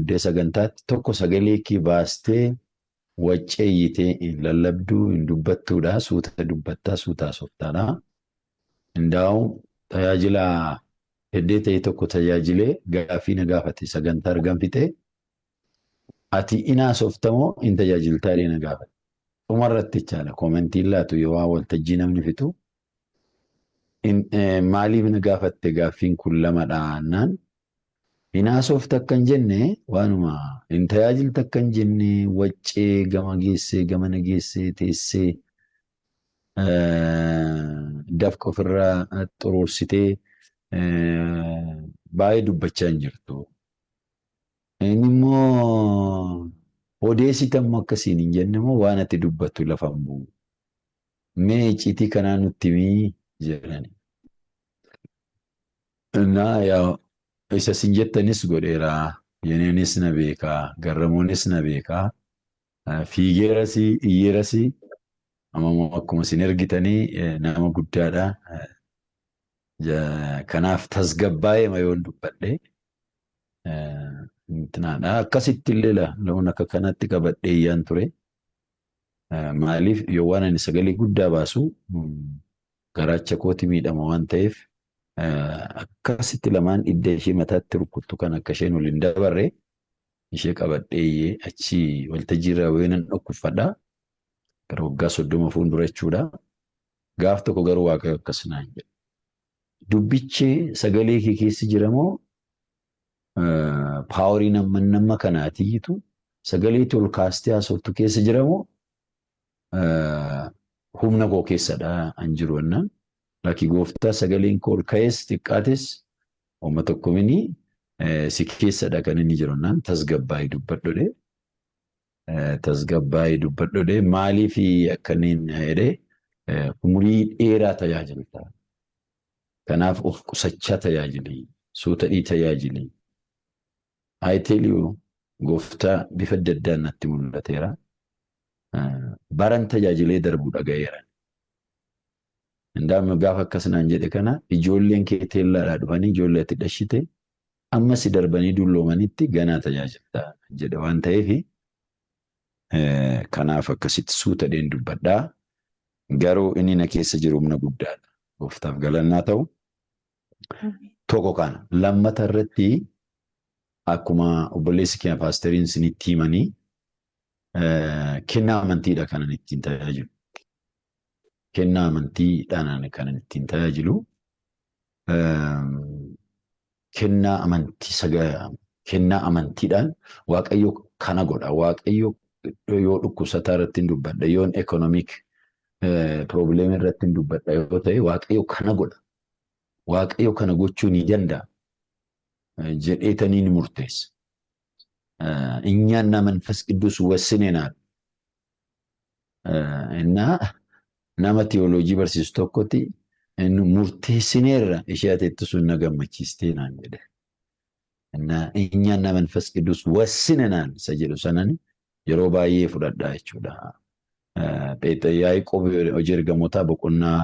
guddee sagantaatti tokko sagalee kee baastee wacceeyyitee hin lallabduu hin dubbattuudha. Suuta dubbattaa suutaa softaadha. Hundaa'u tajaajila heddee ta'e tokko tajaajilee gaaffii na gaafate sagantaa argamfite. Ati inaa softamoo hin tajaajiltaa na gaafate. Dhumarratti jechaadha. Koomentiin laatu yoo waan waltajjii namni fitu. Maaliif na gaafatte gaaffiin kun lamadha annaan. Inaa softa akka hin jenne waanuma hin tajaajilta akka hin jenne waccee gama geessee gamana geessee teessee dafqa ofirraa xuruursitee baay'ee dubbachaa hin jirtu. Inni immoo odeessitammoo akkasiin hin jenne immoo waan ati dubbattu lafa hin bu'u. Mee icciitii kanaa nutti himii jedhani. Innaa yaa isa sin jettanis godheera. Yeneenis na beekaa. Garramoonis na beekaa. Fiigeeras iyyeeras ammoo akkuma sin ergitanii nama guddaadha. Kanaaf tasgabbaa'ee mayoon dubbadhe. Akkasitti illee loon akka kanatti qabadhee iyyaan ture. Maaliif yoo waan ani sagalee guddaa baasu garaacha kooti miidhama waan ta'eef akkasitti lamaan idda ishee mataatti rukuttu kan akka isheen waliin dabarre ishee qabadhee achi waltajjii irraa wayinaan dhokkuffadha. Gara waggaa 30 fuuldura jechuudha. Gaaf tokko garuu waaqayyo akkas naan jedhe. Dubbichi sagalee kee keessa jiramoo paaworii nama kanaatiitu sagalee ol kaastee haasoftu keessa jiramoo humna koo keessadha an jiru annaan. Laki gooftaa sagaleen koo ol ka'es xiqqaates oma tokko mini si keessadha kan inni jiru annaan tasgabbaa'ee dubbadhodhe. Tasgabbaa'ee dubbadhodhe maaliif akkaniin jedhee umurii dheeraa tajaajilta. Kanaaf of qusachaa tajaajilii suutadhii tajaajilii. Ayiteeliyuu gooftaa bifa adda addaan natti mul'ateera. Baran tajaajilee darbuu dhaga'eera. Indaama gaafa akkasinaan jedhe kana ijoolleen kee teellaadhaa dhufanii ijoollee ati dhashite amma si darbanii dulloomanitti ganaa tajaajilta jedhe waan ta'eef kanaaf akkasitti suutadheen dubbadhaa. Garuu inni na keessa jiru humna guddaadha. Gooftaaf galannaa ta'u. Tokko kana lammata irratti akkuma obboleessi keenya paasteriin isinitti himanii kennaa amantiidha kanan ittiin tajaajilu. Kennaa amantiidhaan kanan ittiin tajaajilu. Kennaa amantiidhaan waaqayyo kana godha. Waaqayyo yoo dhukkubsataa irratti hin dubbadha. Yoon ekonomik probleemii irratti hin dubbadha yoo ta'e waaqayyo kana godha. Waaqayyo kana gochuu ni danda'a. Jedheetanii ni murteessa. Inyaanna manfas qidduus wassineenaan. Innaa nama teoloojii barsiisu tokkotti murteessineerra ishee ateetti sun na gammachiistee naan jedhe. Innaa inyaanna manfas qidduus wassineenaan isa jedhu sanan yeroo baay'ee fudhadhaa jechuudha. Yaaqoob hojii ergamootaa boqonnaa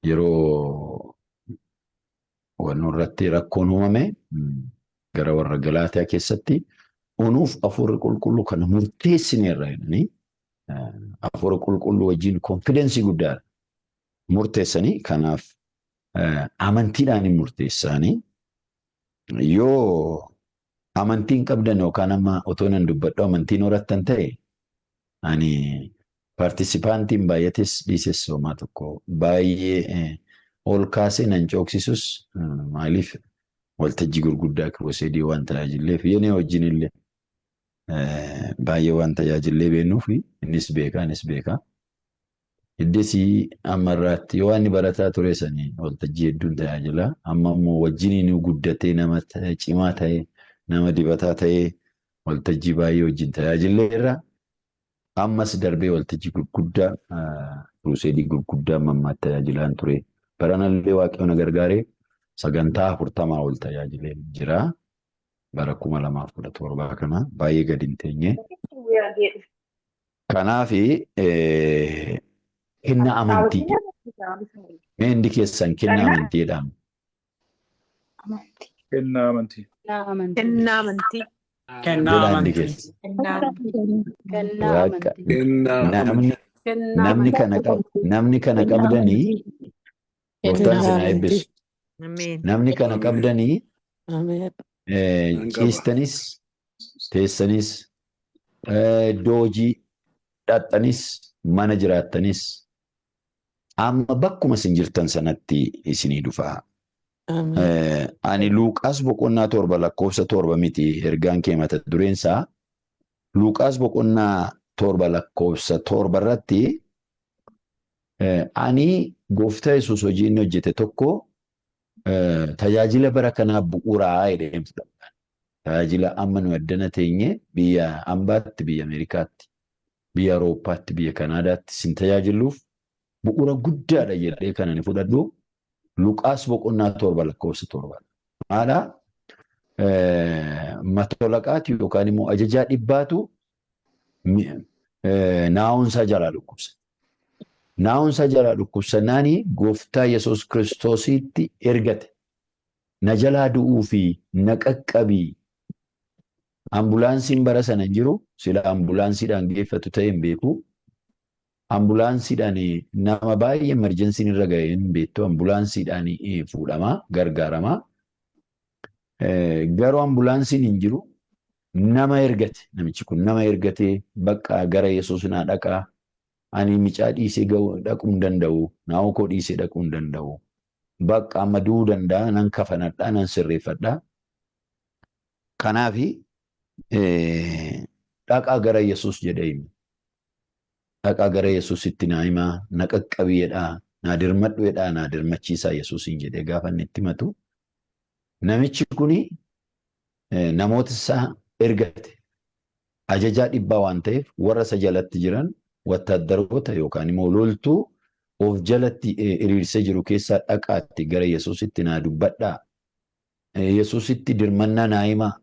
yeroo wannoon irratti rakkoon uumame gara warra Galaatiyaa keessatti unuuf hafuurri qulqulluu kana murteessineerra jedhanii hafuura qulqulluu wajjin konfidensii guddaadha murteessanii kanaaf amantiidhaan hin murteessanii yoo amantiin qabdan yookaan amma otoo nan dubbadhu amantiin horattan ta'e ani paartisipaantiin baay'ates dhiises homaa tokko baay'ee ol kaasee nan cooksisus maaliif waltajjii gurguddaa kiroseedii waan tajaajilleef yenee wajjin illee baay'ee waan tajaajillee beennuuf innis beekaa. Iddesii ammarraatti yoo inni barataa ture sanii waltajjii hedduun tajaajila. Amma immoo wajjiniin guddatee nama cimaa ta'e nama dibataa ta'e waltajjii baay'ee wajjin tajaajilleerra. Ammas darbee waltajjii gurguddaa kiroseedii gurguddaa mammaatti tajaajilaan ture. Baranallee waaqayyoon gargaaree sagantaa 40 ol tajaajilee jira. Bara 2017 kana baay'ee gadi hin teenye. Kanaaf kennaa amantii. Meendi keessan kennaa amantiidhaan. Kennaa amantii. Kennaa amantii. Jedha andi keessa. Waaqa namni kana qabdanii gooftaan isin haa eebbisu. Namni kana qabdanii ciistanis teessanis iddoo hojii dhaxxanis mana jiraattanis amma bakkuma isin jirtan sanatti isinii dhufaa. Ani Luuqaas boqonnaa 7 lakkoofsa 7 miti ergaan kee mata dureensaa. Luuqaas boqonnaa 7 lakkoofsa 7 irratti ani gooftaa Yesuus hojii inni hojjete tokko tajaajila bara kanaa bu'uuraa jedheen fudhadha. Tajaajila amma nu addana teenye biyya ambaatti, biyya Ameerikaatti, biyya Awurooppaatti, biyya Kanaadaatti sin tajaajiluuf bu'uura guddaadha jedhee kan ani fudhadhu. Luqaas boqonnaa 7 lakkoofsa 7. Maala matolaqaati yookaan immoo ajajaa dhibbaatu naa'umsa jalaa dhukkubsa. Naa'umsa jalaa dhukkubsannaani gooftaa Yesuus Kiristoositti ergate. Na jalaa du'uu fi na qaqqabii. Ambulaansiin bara sana jiru sila ambulaansiidhaan geeffatu ta'e hin beeku. Ambulaansiidhaan nama baay'ee emerjensiin irra ga'e hin beektu. Ambulaansiidhaan fuudhama, gargaarama. Garuu ambulaansiin hin jiru. Nama ergate. Namichi kun nama ergatee bakka gara Yesuus naa dhaqaa. Ani micaa dhiisee dhaquu hin danda'u. Naa'u koo dhiisee dhaquu hin danda'u. Bakka amma du'uu danda'a. Nan kafanadhaa, nan sirreeffadhaa. Kanaafi dhaqaa gara Yesuus jedhee himi. Dhaqaa gara Yesuusitti naa himaa, na qaqqabiidhaa, naa dirmadhuudhaa, naa dirmachiisaa Yesuusiin jedhee gaafa inni itti himatu. Namichi kuni namoota isaa ergate. Ajajaa dhibbaa waan ta'eef warra isa jalatti jiran wattaaddaroota yookaan immoo loltuu of jalatti hiriirsee jiru keessaa dhaqaatti gara Yesuusitti naa dubbadhaa. Yesuusitti dirmannaa naa himaa.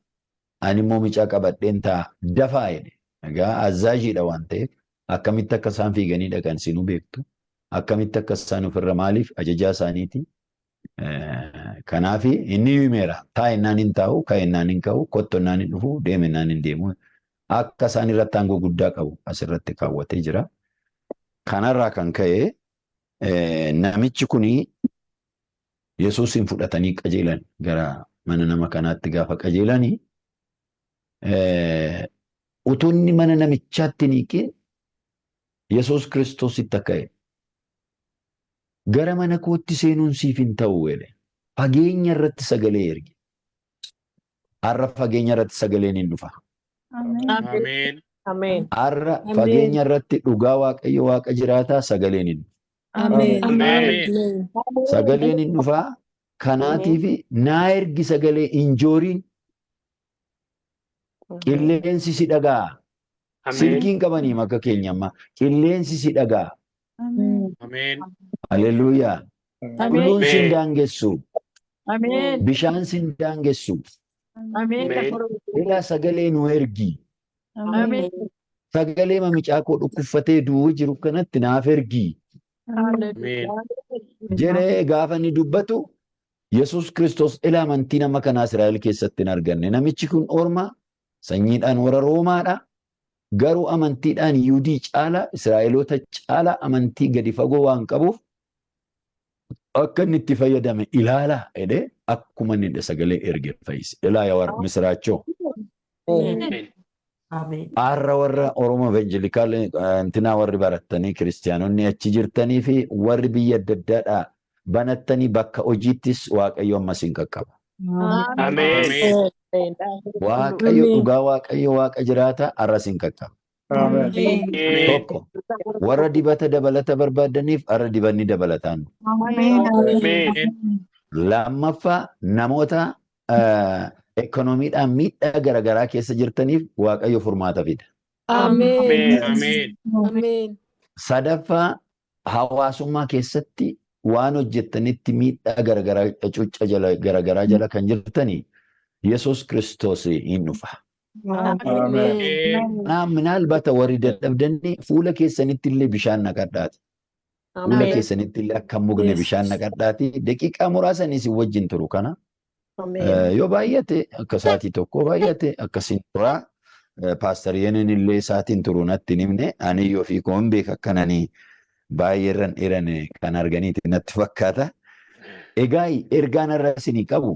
Ani immoo micaa qabadheen ta'a dafaa jedhe. Egaa azaajiidha waan ta'eef akkamitti akka isaan fiiganii dhaqan sinuu beektu. Akkamitti akka isaan ofirra maaliif ajajaa isaaniiti. Kanaafi inni himeera. Taa'ennaan hin taa'u, ka'ennaan hin ka'u, kottonnaan hin dhufu, deemennaan hin deemu. Akka isaan irratti aangoo guddaa qabu asirratti kaawwatee jira. Kanarraa kan ka'e namichi kuni Yesuusin fudhatanii qajeelan gara mana nama kanaatti gaafa qajeelanii utuu inni mana namichaatti hiiqin Yesuus Kiristoositti akka gara mana kootti seenuun siif hin ta'u jedhe. Fageenya irratti sagalee erge. Har'a fageenya irratti sagaleen hin dhufa. Har'a fageenya irratti dhugaa Waaqayyo Waaqa jiraataa sagaleen hin dhufa. Sagaleen hin dhufa. Kanaatiif naa ergi sagalee injooriin qilleensi si dhaga'a. Silkiin qabanii makka keenya amma qilleensi si dhaga'a. Haleluuyaa. Qulluun si hin daangessu. Bishaan si hin daangessu. Ilaa sagalee nu ergi. Sagalee mamicaa koo dhukkubfatee du'uu jiru kanatti naaf ergi. Jedhee gaafa inni dubbatu Yesuus Kiristoos ilaa amantii nama kanaa Israa'el keessatti hin arganne. Namichi kun orma sanyiidhaan warra Roomaadha. Garuu amantiidhaan Yihuudii caala Israa'eloota caala amantii gadi fagoo waan qabuuf akka inni itti fayyadame ilaala jedhee akkuma inni sagalee erge fayyise. Ilaa yaa warra misiraachoo. Har'a warra Oromoo Evangelikaal intinaa warri barattanii kiristiyaanonni achi jirtanii fi warri biyya adda addaadhaa banattanii bakka hojiittis Waaqayyo ammas hin qaqqaba. Waaqayyo dhugaa Waaqayyo Waaqa jiraata har'as hin qaqqaba. Tokko warra dibata dabalata barbaadaniif har'a dibanni dabalataan. Lammaffaa namoota ekonomiidhaan miidhaa garaagaraa keessa jirtaniif Waaqayyo furmaata fida. Sadaffaa hawaasummaa keessatti waan hojjettanitti miidhaa garaagaraa cuucca garaagaraa jala kan jirtanii Yesuus Kiristoos hin dhufa. Minaalbata warri dadhabdanii fuula keessanitti illee bishaan naqadhaati. Fuula keessanitti illee akka mugne bishaan naqadhaati. Daqiiqaa muraasanis wajjin turu kana Yoo baay'ate akka isaatii tokko baay'ate akkasiin turaa. Paastariyeen illee isaatiin turuu natti hin himne ani yoo fi koon beeka akkananii baay'eerran dheeran kan arganiiti natti fakkaata. Egaa ergaan irra isinii qabu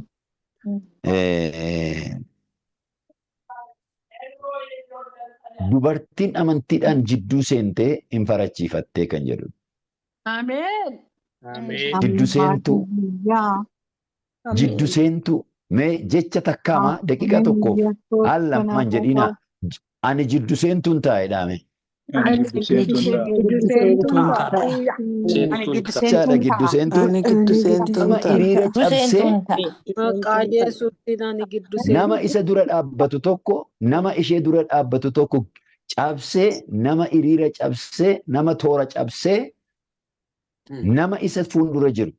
dubartiin amantiidhaan jidduu seentee hin farachiifattee kan jedhu. Ameen. Jidduu seentu mee jecha takkaamaa daqiiqaa tokkoof al lamaan jedhina. Ani jidduu seentuun taa'e dhaame. Gidduu seentuun. Nama isa dura dhaabbatu tokko nama ishee dura dhaabbatu tokko cabsee nama hiriira cabsee nama toora cabsee nama isa fuuldura jiru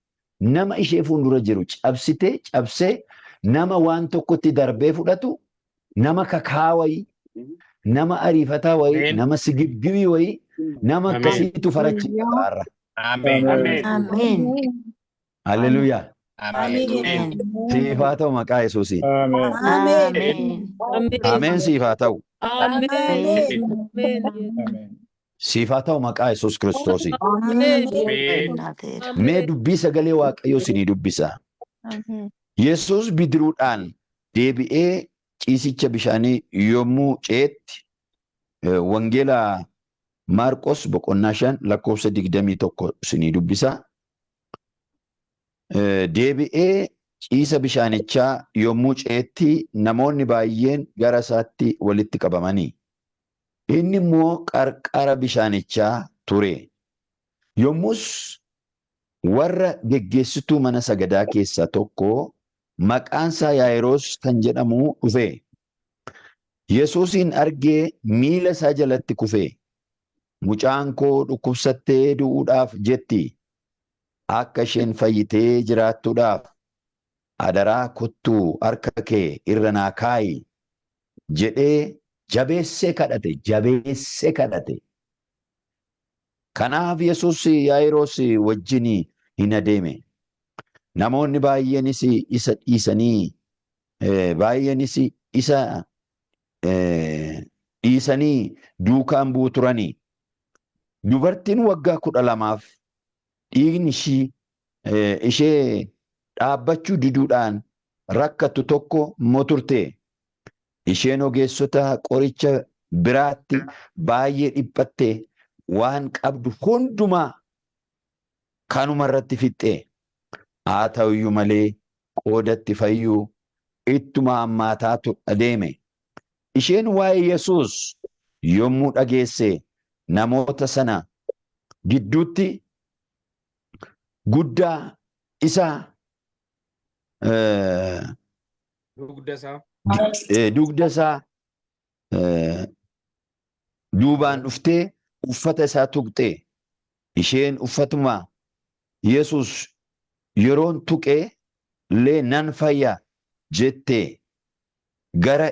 nama ishee fuuldura jiru cabsee nama waan tokkotti darbee fudhatu nama kakaawayii. Nama ariifataa wayii, nama sigibgibii wayii, nama akkasiitu farachiifataarra. Ameen. Halleluuyaa. Siifaa ta'u maqaa Yesuusiin. Ameen siifaa ta'u. Siifaa ta'u maqaa Yesuus Kiristoosiin. Mee dubbii sagalee Waaqayyoo isinii dubbisa. Yesuus bidiruudhaan deebi'ee ciisicha bishaanii yommuu ceetti wangeela Maarqos boqonnaa 5 lakkoofsa 21 isinii dubbisa. Deebi'ee ciisa bishaanichaa yommuu ceetti namoonni baay'een gara isaatti walitti qabamanii. Inni immoo qarqara bishaanichaa ture. Yommus warra geggeessituu mana sagadaa keessaa tokko maqaansaa Yaa'iroos kan jedhamu dhufe. Yesuusin argee miila isaa jalatti kufe. Mucaan koo dhukkubsattee du'uudhaaf jetti. Akka isheen fayyitee jiraattuudhaaf adaraa kottuu harka kee irra naa kaa'i jedhee jabeessee kadhate. Kanaaf Yesuus Yaa'iroos wajjin hin adeeme. Namoonni baay'eenis isa dhiisanii duukaan bu'u turanii. Dubartiin waggaa 12 dhiigni ishee dhaabbachuu diduudhaan rakkattu tokko immoo turte. Isheen ogeessota qoricha biraatti baay'ee dhiphatte waan qabdu hundumaa kanuma irratti fixxe. Haa ta'uyyuu malee qoodatti fayyuu ittuma hammaataatu adeeme. Isheen waa'ee Yesuus yommuu dhageesse namoota sana gidduutti guddaa isaa dugda isaa duubaan dhuftee uffata isaa tuqxe. Isheen uffatuma Yesuus yeroon tuqee illee nan fayya jettee garaa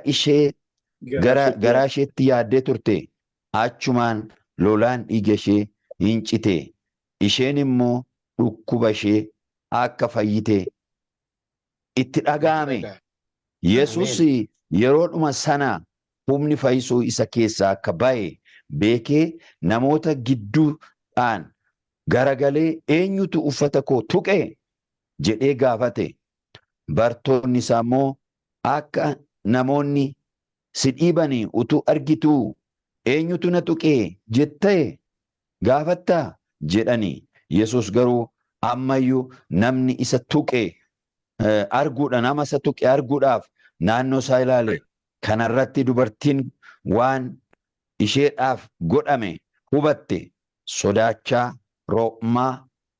isheetti yaaddee turte. Achumaan lolaan dhiiga ishee hin cite. Isheen immoo dhukkuba ishee akka fayyite itti dhaga'ame. Yesuus yeroodhuma sana humni fayyisuu isa keessaa akka ba'e beekee namoota gidduudhaan garagalee eenyutu uffata koo tuqe jedhee gaafate. Bartoonni isaa immoo akka namoonni si dhiibanii utuu argituu eenyutu na tuqe jettee gaafattaa jedhani. Yesuus garuu ammayyuu namni isa tuqe nama isa tuqe arguudhaaf naannoo isaa ilaale. Kanarratti dubartiin waan isheedhaaf godhame hubatte. Sodaachaa ro'maa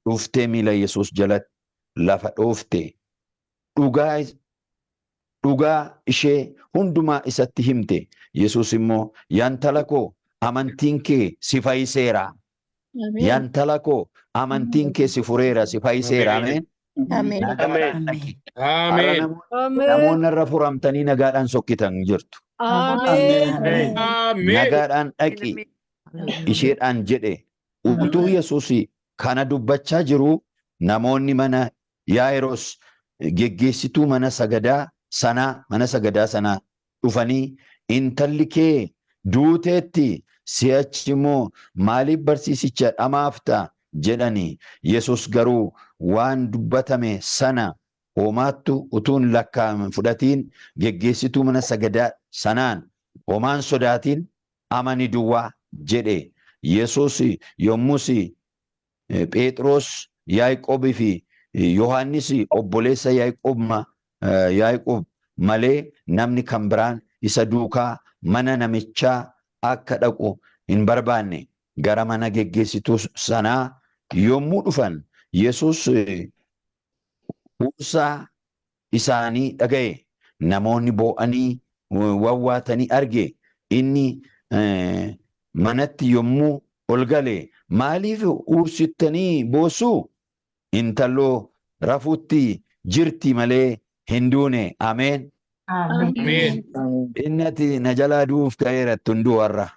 dhuftee miila Yesuus jalatti lafa dhoofte. Dhugaa ishee hundumaa isatti himte. Yesuus immoo yantala koo amantiin kee si fayyiseera. Yantala koo amantiin kee si fureera si fayyiseera. Ameen. Namoonni irra furamtanii nagaadhaan sokkitan jirtu. Nagaadhaan dhaqi isheedhaan jedhe. Utuu Yesuus kana dubbachaa jiru namoonni mana Yaa'iroos geggeessituu mana sagadaa sanaa dhufanii intalli kee duuteetti si'achi immoo maaliif barsiisicha dhamaafta jedhanii Yesus garuu waan dubbatame sana homaattu utuun lakkaa'ame fudhatiin geggeessituu mana sagadaa sanaan homaan sodaatiin amani duwwaa jedhe. Yesus yommus Phexros Yaaqoobii fi Yohaannis obboleessa Yaaqoob malee namni kan biraan isa duukaa mana namichaa akka dhaqu hin barbaanne. Gara mana geggeessituu sanaa yommuu dhufan Yesus huursaa isaanii dhaga'e. Namoonni boo'anii wawwaatanii arge. Inni manatti yommuu ol gale maaliif huursittanii boosuu? Intalloo rafuutti jirti malee hin duune. Ameen. Ameen. Inni ati na jalaa du'uuf ka'eera tunduu warra.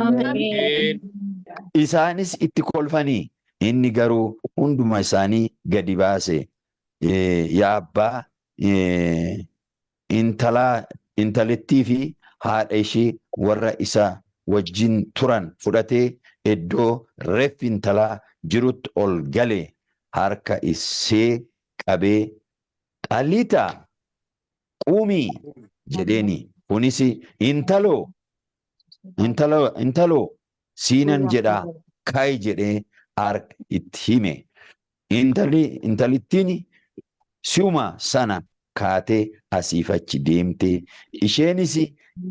Ameen. Isaanis itti kolfanii inni garuu hunduma isaanii gadi baase. Yaa abbaa intalittii fi haadha ishee warra isa wajjin turan fudhatee iddoo reeffi intalaa jirutti ol gale. Harka ishee qabee xaliitaa quumii jedheeni. Kunis intaloo siinan jedhaa kaa'i jedhee harka itti hime. Intalittiin si'uma sana kaatee asiif achi deemte. Isheenis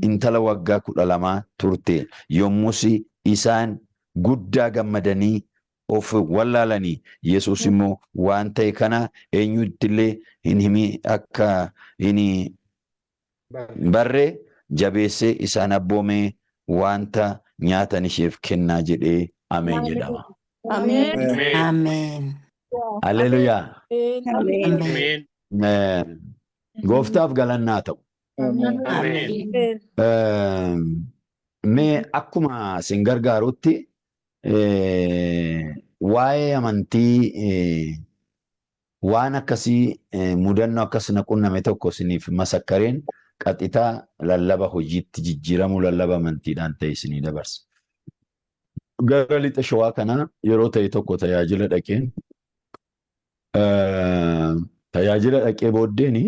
intala waggaa 12 turte. Yommus isaan guddaa gammadanii of wallaalanii. Yesus immoo waan ta'e kana eenyuttillee hin himi akka hin barre jabeessee isaan abboomee wanta nyaatan isheef kennaa jedhee ameen jedhama. Ameen. Haleluyaa. Ameen. Gooftaaf galannaa ta'u. Mee akkuma sin gargaarutti waa'ee amantii waan akkasii mudannoo akkas na qunname tokko isiniif masakkareen qaxitaa lallaba hojiitti jijjiiramuu lallaba amantiidhaan ta'e isinii dabarsa. Gara lixa shawaa kanaa yeroo ta'e tokko tajaajila dhaqee booddeeni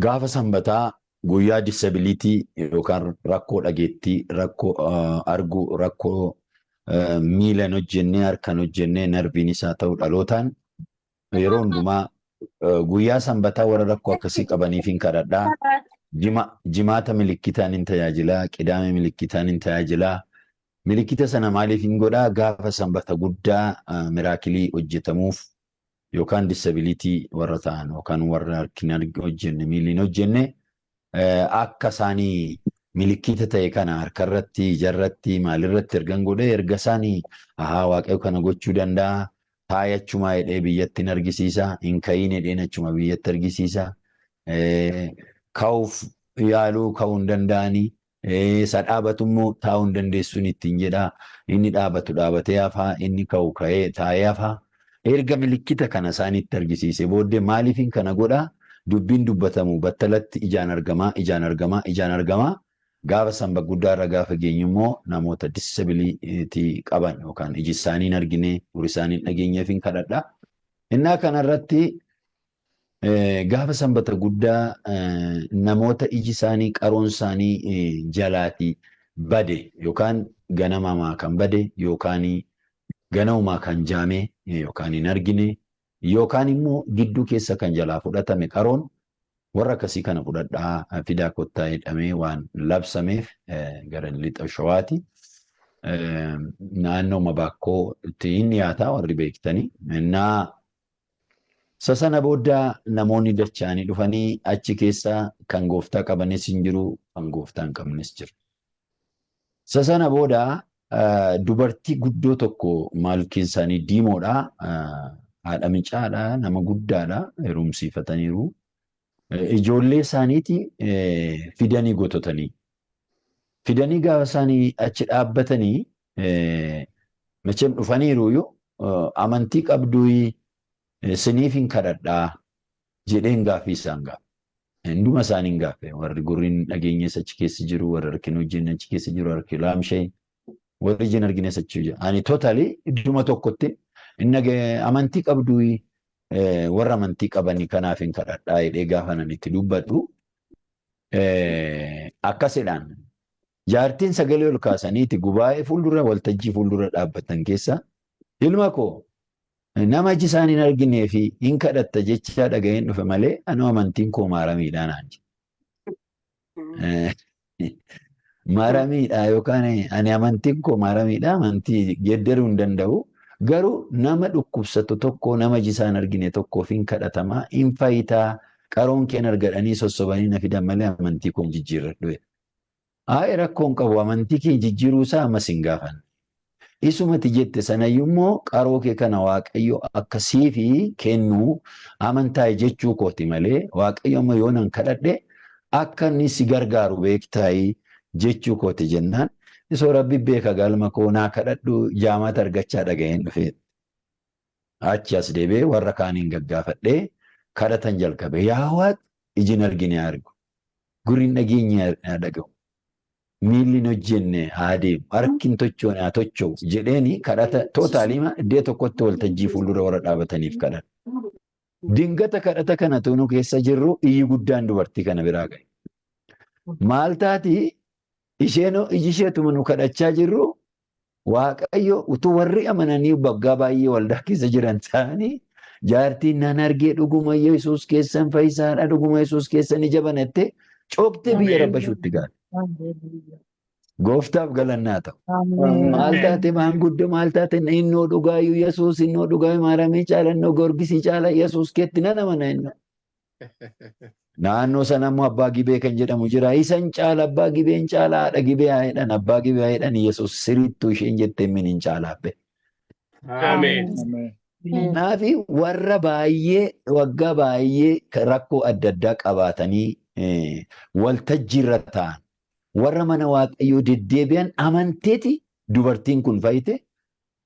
gaafa sanbataa guyyaa disabilitii yookaan rakkoo dhageettii, rakkoo arguu, rakkoo miilan hojjennee, harkaan hojjennee, narbiin isaa ta'u dhalootaan yeroo hundumaa guyyaa sanbataa warra rakkoo akkasii qabaniif hin kadhadhaa. Jimaata milikitaan hin tajaajilaa, qidaame milikitaan hin tajaajilaa. Milikita sana maaliif hin godhaa? Gaafa sanbata guddaa miraakilii hojjetamuuf yookaan disabilitii warra ta'an yookaan warra harkaan hojjenne, miiliin hojjenne akka isaanii milikita ta'e kana harkarratti, ijarratti, maalirratti ergan godhee erga isaanii waaqayyo kana gochuu danda'a. Taayachuma hidhee biyyatti argisiisa. Hin ka'iin hidheen achuma biyyatti argisiisa. Ka'uuf yaaluu ka'uu hin danda'anii. Isa dhaabatu immoo taa'uu hin dandeessuun ittiin jedhaa. Inni dhaabatu dhaabatee hafaa, inni ka'u ka'ee taa'ee hafaa. Erga milikita kana isaanitti argisiise booddee maaliifin kana godhaa? Dubbiin dubbatamu battalatti ijaan argamaa. Gaafa sanbata guddaarra gaafa geenyu immoo namoota disabilitii qaban yookaan iji isaanii hin argine, gurri isaanii hin dhageenyeef hin kadhadhaa. Innaa kanarratti gaafa sanbata guddaa namoota iji isaanii qaroon isaanii jalaatii bade yookaan ganamamaa kan bade yookaan ganamumaa kan jaame yookaan hin argine yookaan immoo gidduu keessa kan jalaa fudhatame qaroon warra akkasii kana fudhadhaa fidaa kottaa jedhamee waan labsameef gara lixa shawaati. Naannoo Mabaakkoo itti hin dhiyaataa warri beektanii. Innaa sana booda namoonni dacha'anii dhufanii achi keessaa kan gooftaa qabanis hin jiru, kan gooftaa hin qabnes jiru. Sana booda dubartii guddoo tokko maalkiin isaanii diimoodha. Haadha micaadha, nama guddaadha, heerumsiifataniiru. Ijoollee isaaniiti fidanii gototanii. Fidanii gaafa isaanii achi dhaabbatanii meeshaan dhufaniiru amantii qabduu siniif hin kadhadhaa jedheen gaaffii isaan gaafa. Hunduma isaanii hin gaafe. Warri gurriin dhageenyes achi keessa jiru, warri harki hojjenni achi keessa jiru, harki laamshee, warri ijaan argines achi jiru. Ani totaalii idduma tokkotti amantii qabdu warra amantii qabanii kanaaf hin kadhadhaa jedhee gaafa nan itti dubbadhu. Akkasidhaan jaartiin sagalee ol kaasaniiti gubaa'ee fuuldura waltajjii fuuldura dhaabbatan keessa ilma koo nama iji isaan hin arginee fi hin kadhatta jechaa dhaga'een dhufe malee anoo amantiin koo maaramiidhaan maaramiidha yookaan ani amantiin koo maaramiidha amantii geddaruu hin danda'u. Garuu nama dhukkubsatu tokko nama iji isaan argine tokkoof hin kadhatamaa hin fayyitaa qaroon keen argadhanii sossobanii na fidan malee amantii koo hin jijjiirradhu. Rakkoon qabu amantii kee jijjiiruu isaa ammas hin gaafan. Isumati jette sanayyuu immoo qaroo kee kana Waaqayyo akkasii fi kennu amantaa jechuu kooti malee Waaqayyo amma yoo nan kadhadhe akka inni si gargaaru beektaayi jechuu kooti jennaan. Isoo Rabbi beeka galma koo naa kadhadhu jaamata argachaa dhaga'een dhufe. Achi as deebi'ee warra kaaniin gaggaafadhee kadhatan jalqabe. Yaa Waaqi ijin argine argu. Gurriin dhageenye dhaga'u. Miilli hin hojjenne haa deemu. Harki hin tochoone haa tocho'u jedheeni kadhata tootaalima iddoo tokkotti waltajjii fuuldura warra dhaabataniif kadhata. Dingata kadhata kana tunu keessa jirru iyyi guddaan dubartii kana biraa ga'e. Maal taati isheen iji isheetuma nu kadhachaa jirru Waaqayyo utuu warri amananii waggaa baay'ee waldaa keessa jiran ta'anii jaartiin nan argee dhuguma Yesuus keessan fayyisaadha dhuguma Yesuus keessan ija banattee cooktee biyya rabbashuutti gaadha. Gooftaaf galannaa ta'u. Maal taate maanguddoo maal taate innoo dhugaayyuu Yesuus innoo dhugaayyuu maaramee caala innoo gorgisii caala Yesuus keetti nan amana innoo. Naannoo sana immoo abbaa gibee kan jedhamu jira. Isan caala abbaa gibeen caala haadha gibee haa jedhan abbaa gibee haa jedhan Yesuus siriittuu isheen jettee min hin caalaabbe. Naafi warra baay'ee waggaa baay'ee rakkoo adda addaa qabaatanii waltajjii irra ta'an warra mana Waaqayyoo deddeebi'an amanteeti dubartiin kun fayyite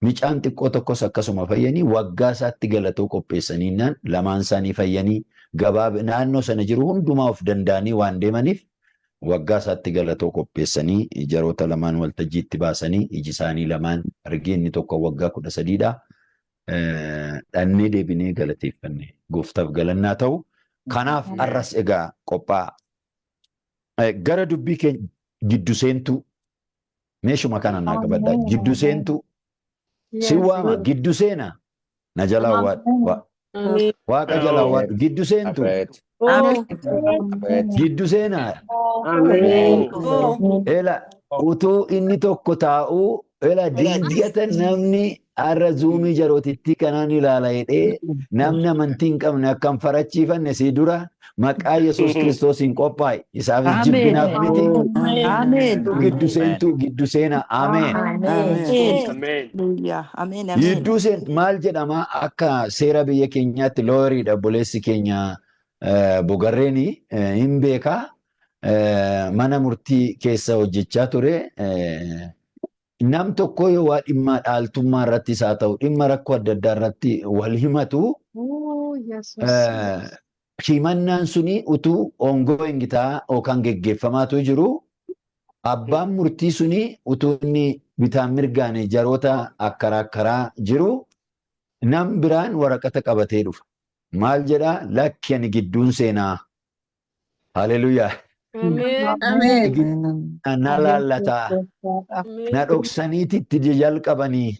micaan xiqqoo tokkos akkasuma fayyanii waggaa isaatti galatoo qopheessanii lamaan isaanii fayyanii naannoo sana jiru hundumaa of danda'anii waan deemaniif waggaa isaatti galatoo qopheessanii jaroota lamaan waltajjiitti baasanii iji isaanii lamaan argee inni tokko waggaa 13dha. Dhannee deebinee galateeffanne gooftaaf galannaa ta'u. Kanaaf arras egaa qophaa'a. Gara dubbii keenya giddu seentuu meeshuma kana naa qabaddaa giddu seentuu si waama giddu seena na jalaa waadhu. Waaqa jalaa waadhu giddu seentuu giddu seenaa. Ela utuu inni tokko taa'uu ela dingata namni arra zuumii jarootitti kanaan ilaala jedhee namni amantii hin qabne akkam farachiifanne si dura maqaa Yesuus Kiristoos hin qophaa'e isaaf jibbinaaf miti. Giddu seentuu giddu seena. Ameen. Giddu seentu maal jedhama akka seera biyya keenyaatti looyiriidha obboleessi keenya Bogarreeni hin beekaa mana murtii keessa hojjechaa ture. Nam tokko yoo waa dhimma dhaaltummaa irrattis haa ta'u dhimma rakkoo adda addaa irratti wal himatu himannaan suni utuu ongoo hingitaa yookaan geggeeffamaatu jiru abbaan murtii suni utuu inni bitaan mirgaan jaroota akkaraa jiru nam biraan waraqata qabatee dhufa. Maal jedhaa lakki ani gidduun seenaa. Haleluuyaa. Na laallataa na dhoksaniititti jalqabanii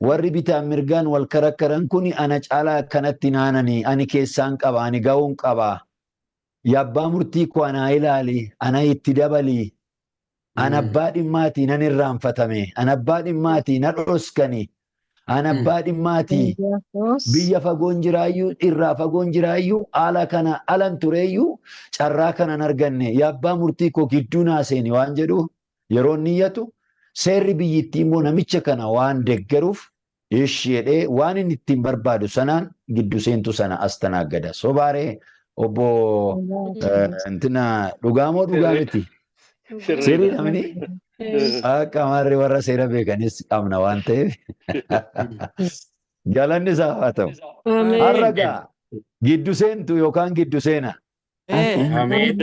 warri bitaan mirgaan wal karakkaran kun ana caalaa akkanatti naananii ani keessaan qaba ani ga'uun qaba yabbaa murtii koo anaa ilaali ana itti dabalii ana abbaa dhimmaatii nan irraanfatame ana abbaa dhimmaatii na dhoskani ana abbaa dhimmaatii biyya fagoon jiraayyuu irraa fagoon jiraayyuu haala kana alan tureeyyuu carraa kanan arganne yabbaa murtii koo gidduu naaseeni waan jedhu yeroo niyyatu seerri biyyittii immoo namicha kana waan deggeruuf ishedhee waan inni ittiin barbaadu sanaan giddu seentu sana as tanaagada. Sobaaree obbo intina dhugaamoo dhugaa miti. Seerri namni akka marri warra seera beekanis qabna waan ta'eef Galanni isaa haa ta'u. Harragaa giddu seentu yookaan giddu seena. Ameen.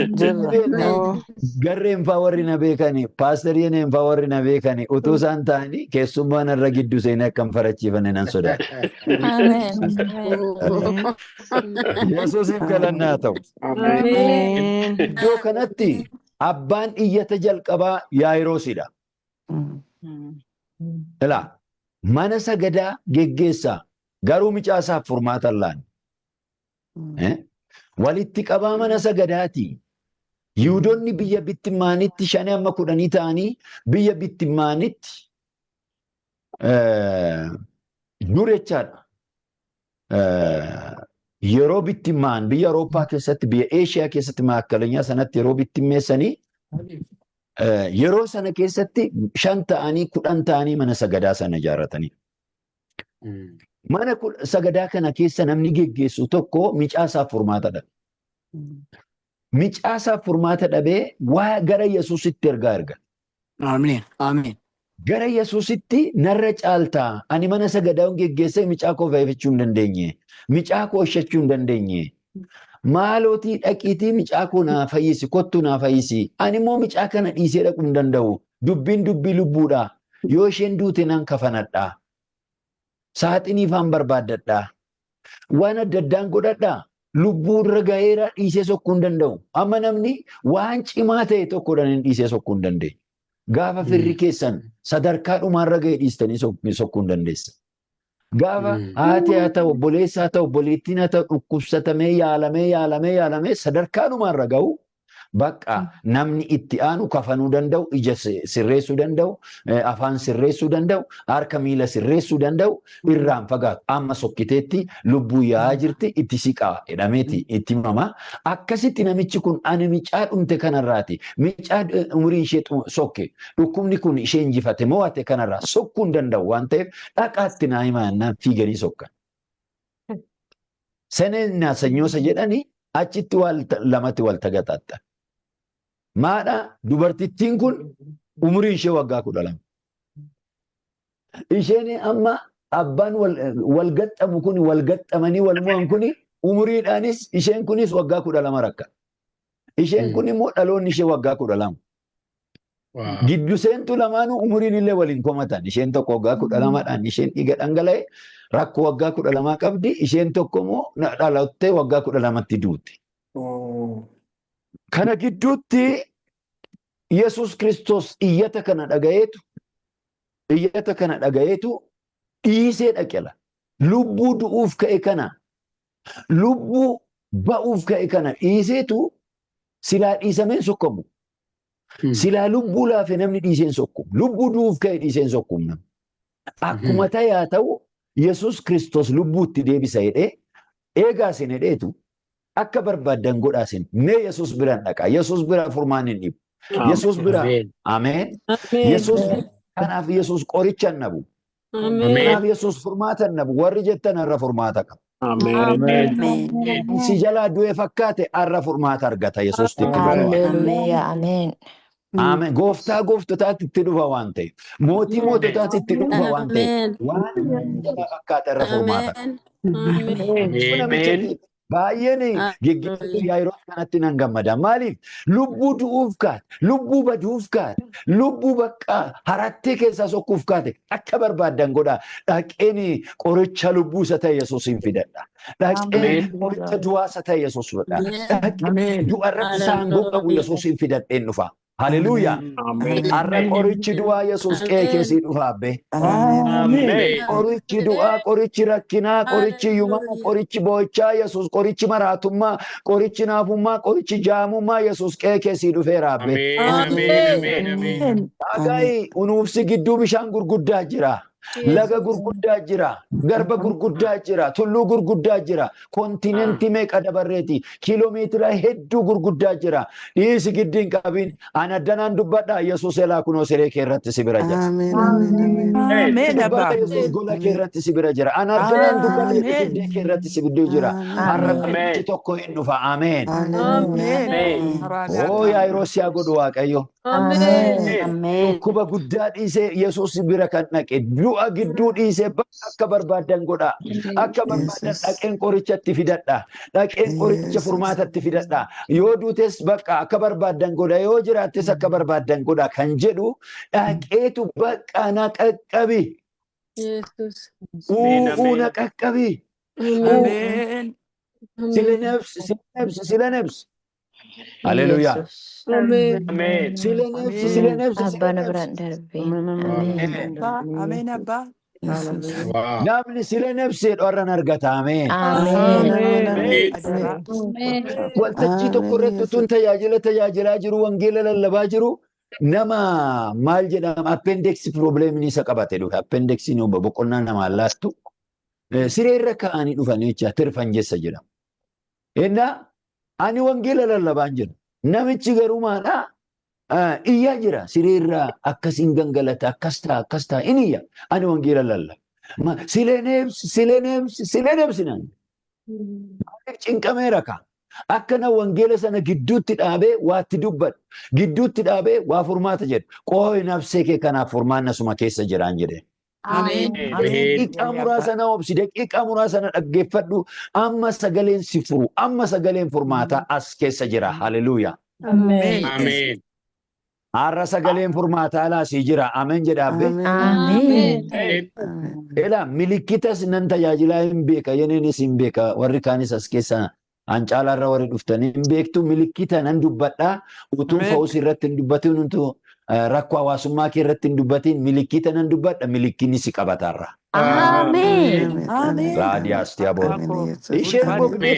Garreen faa warri na beekani, paasteriin faa warri na beekani utuu isaan ta'anii keessummaan irra giddu seenee akkam farachiifame nan sodaadha. Yesuusiif galannaa ta'u. Iddoo kanatti abbaan iyyata jalqabaa Yaayiroosidha. Ilaa mana sagadaa geggeessaa garuu micaasaaf furmaata laan. Walitti qabaa mana sagadaati. Yihudoonni biyya Bittimmaanitti 5-10 ta'anii biyya Bittimmaanitti dur jechaadha. Yeroo Bittimmaan biyya Awurooppaa keessatti biyya Eeshiyaa keessatti maakkalanyaa sanatti yeroo bittimmeessanii yeroo sana keessatti 5 ta'anii 10 ta'anii mana sagadaa sana ijaarratanii. Mana sagadaa kana keessa namni geggeessu tokko micaasaaf furmaata dhabe. Micaasaaf furmaata dhabee waa gara Yesuusitti erga. Ameen. Ameen. Gara Yesuusitti narra caaltaa ani mana sagadaa geggeessee micaa koo fayyifachuu hin dandeenye. Micaa koo hojjechuu hin dandeenye. Maalootii dhaqiitii micaa koo naa fayyisi kottu naa fayyisi. Ani immoo micaa kana dhiisee dhaquu hin danda'u. Dubbiin dubbii lubbuudha. Yoo isheen duute nan kafanadha. Saaxiniifaan barbaaddadha. Waan adda addaan godhadha. Lubbuu irra gaheera dhiisee sokkuu hin danda'u. Amma namni waan cimaa ta'e tokkodhaan hin dhiisee sokkuu hin dandeenye. Gaafa firri keessan sadarkaa dhumaarra gahee dhiistanii sokkuu hin dandeessa. Gaafa haati haa ta'u obboleessaa haa ta'u obboleettiin haa ta'u dhukkubsatamee yaalamee sadarkaa dhumaarra gahu bakka namni itti aanu kafanuu danda'u, ija sirreessuu danda'u, afaan sirreessuu danda'u, harka miila sirreessuu danda'u irraan fagaatu. Amma sokkiteetti lubbuu yaa'aa jirti itti siqaa jedhameeti itti himama. Akkasitti namichi kun ani micaa dhumte kanarraati. Micaa umriin ishee sokke. Dhukkubni kun ishee injifate mo'ate kanarraa sokkuu hin danda'u waan ta'eef dhaqaatti naa himaa fiiganii sokkan. Seneenyaa sanyoosa jedhanii achitti lamatti wal tagaxaxxa. Maadha dubartittiin kun umriin ishee waggaa 12. Isheen amma abbaan wal gaxxamu kun wal gaxxamanii wal mo'an kun umriidhaanis isheen kunis waggaa 12 rakka. Isheen kun immoo dhaloonni ishee waggaa 12. Giddu seentu lamaanuu umriin illee waliin komatan. Isheen tokko waggaa 12dhaan isheen dhiiga dhangala'e rakkoo waggaa 12 qabdi. Isheen tokko immoo dhalattee waggaa 12tti duuti. Kana gidduutti Yesuus Kiristoos iyyata kana dhagayeetu dhiisee dhaqela. Lubbuu du'uuf ka'e kana, lubbuu ba'uuf ka'e kana dhiiseetu silaa dhiisameen sokkamu. Silaa lubbuu laafe namni dhiiseen sokkumu. Lubbuu du'uuf ka'e dhiiseen sokkumu. Akkuma ta'aa ta'u Yesuus Kiristoos lubbuutti deebisa jedhee eegaa isin hedheetu akka barbaaddan godhaasin mee Yesuus biraan dhaqa. Yesuus bira furmaan hin dhibu. Yesuus bira ameen. Yesuus kanaaf Yesuus qoricha hin nabu. Kanaaf Yesuus furmaata hin nabu. Warri jettan har'a furmaata qaba. Si jalaa du'e fakkaate har'a furmaata argata Yesuus itti Ameen. Ameen. Gooftaa gooftotaatti itti dhufa waan ta'eef. Mootii moototaatti itti dhufa waan ta'eef. Waan jalaa fakkaate har'a furmaata qaba. Baay'een geggeessitoota Yaa'iroos kanatti nan gammada. Maaliif? Lubbuu du'uuf kaate, lubbuu baduuf kaate, lubbuu bakka harattee keessaa sokkuuf kaate akka barbaaddan godhaa. Dhaqeen qoricha lubbuu isa ta'e Yesuusiin fidadha. Dhaqeen qoricha du'aa isa ta'e Yesuus fidadha. Dhaqeen du'a irratti saangoo qabu Yesuusiin fidadheen dhufa. Haleluuyaa. Har'a qorichi du'aa Yesuus qe'ee keessii dhufa abbe. Qorichi du'aa, qorichi rakkinaa, qorichi hiyyummaa, qorichi boo'ichaa Yesuus, qorichi maraatummaa, qorichi naafummaa, qorichi jaamummaa Yesuus qe'ee keessii dhufeera abbe. Dhaga'i unuufsi gidduu bishaan gurguddaa jira. Laga gurguddaa jira, garba gurguddaa jira, tulluu gurguddaa jira, kontinentii meeqa dabarreeti, kiiloomeetira hedduu gurguddaa jira. Dhiisi giddiin qabiin ana addanaan dubbadha Yesuus elaa kunoo siree kee irratti si bira jira. Dubbata Yesuus gola kee irratti si bira jira. Ana addanaan dubbadha giddii kee irratti si bidduu jira. Har'a qorichi tokko hin dhufa. Ameen. Oo Yaa'iroos yaa godhu Waaqayyo. Amen. Amen. Dhukkuba guddaa dhiisee Yesuus bira kan dhaqe du'a gidduu dhiisee akka barbaadan godhaa. Akka barbaadan dhaqeen qorichatti fidadhaa. Dhaqeen qoricha furmaatatti fidadhaa. Yoo duutes bakka akka barbaadan godhaa. Yoo jiraattes akka barbaadan godhaa kan jedhu dhaqeetu bakka na qaqqabi. Jesus. Uuu na qaqqabi. Amen. Sila nebsi. Haleluyaa. Yesus. Amen. Amen. Sila nebsi. Abbaan biraan darbe. Amen. Amen, Abba. Wow. Namni sila nebsee dhoorran argata. Ameen. Amen. Waltajjii tokko irratti utuun tajaajilaa jiru, wangeela lallabaa jiru, nama maal jedhama appendiksi probleemni isa qabate dhufe. Appendiksiin boqonnaa namaa laattu siree irra kaa'anii dhufanii jecha tirfan jessa jedhama. Innaa ani wangeela lallabaan jiru. Namichi garuu maadhaa? Iyyaa jira siree irraa akkasiin gangalata akkas ta'a in iyya. Ani wangeela lallaba. Silee neebsi naan. Maaliif cinqameera kaa? Akkana wangeela sana gidduutti dhaabee waatti dubbadhu. Gidduutti dhaabee waa furmaata jedhu. Qooyi nafsee kee kanaaf furmaanna suma keessa jiraan jedhee. Amen. Daqiiqaa muraasa na obsi, daqiiqaa muraasa na dhaggeeffadhu. Amma sagaleen si furu, amma sagaleen furmaataa as keessa jira. Haleluuyaa. Amen. Amen. Har'a sagaleen furmaataa alaa si jira. Ameen jedhaabbe. Amen. Ela milikitas nan tajaajilaa hin beeka, yeneenis hin beeka. Warri kaanis as keessa hancaalaarra warri dhuftan hin beektu milikita nan dubbadhaa. Utuun fa'uus irratti hin dubbatin, utuu rakkoo hawaasummaa kee irratti hin dubbatin milikita nan dubbadha. Milikinni si qabatarra. Amen. Raadiyaas tiyaaboo. Isheen boqnee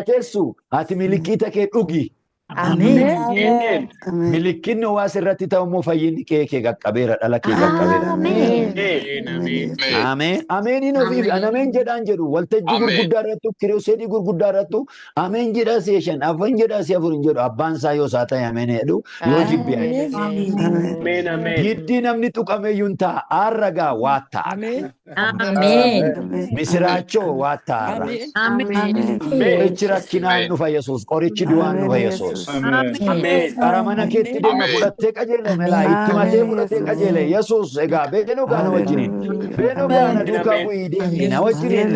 teessu ati milikita kee dhugi. Amen. Milikinni hawaasa irratti ta'u immoo fayyinni kee qaqqabeera, dhala kee qaqqabeera. Ameen. Ameeniin ofiif ameen jedhaan jedhu waltajjii gurguddaa irrattu kiriyoosii gurguddaa irrattu ameen jedhaa seeshan afaan jedhaa si afur hin jedhu abbaan isaa yoo isaa ta'e ameen jedhu yoo jibbi giddii namni tuqameeyyuu hin ta'a aarragaa waa ta'a. Misiraachoo waa ta'a. Qorichi rakkinaan dhufa Yesuus, qorichi du'aan dhufa Yesuus. Gara mana keetti deema fudhattee qajeele melaa itti matee fudhattee qajeele Yesuus egaa beeknoo gaana wajjiniin beeknoo gaana duukaa bu'ii deemina wajjiniin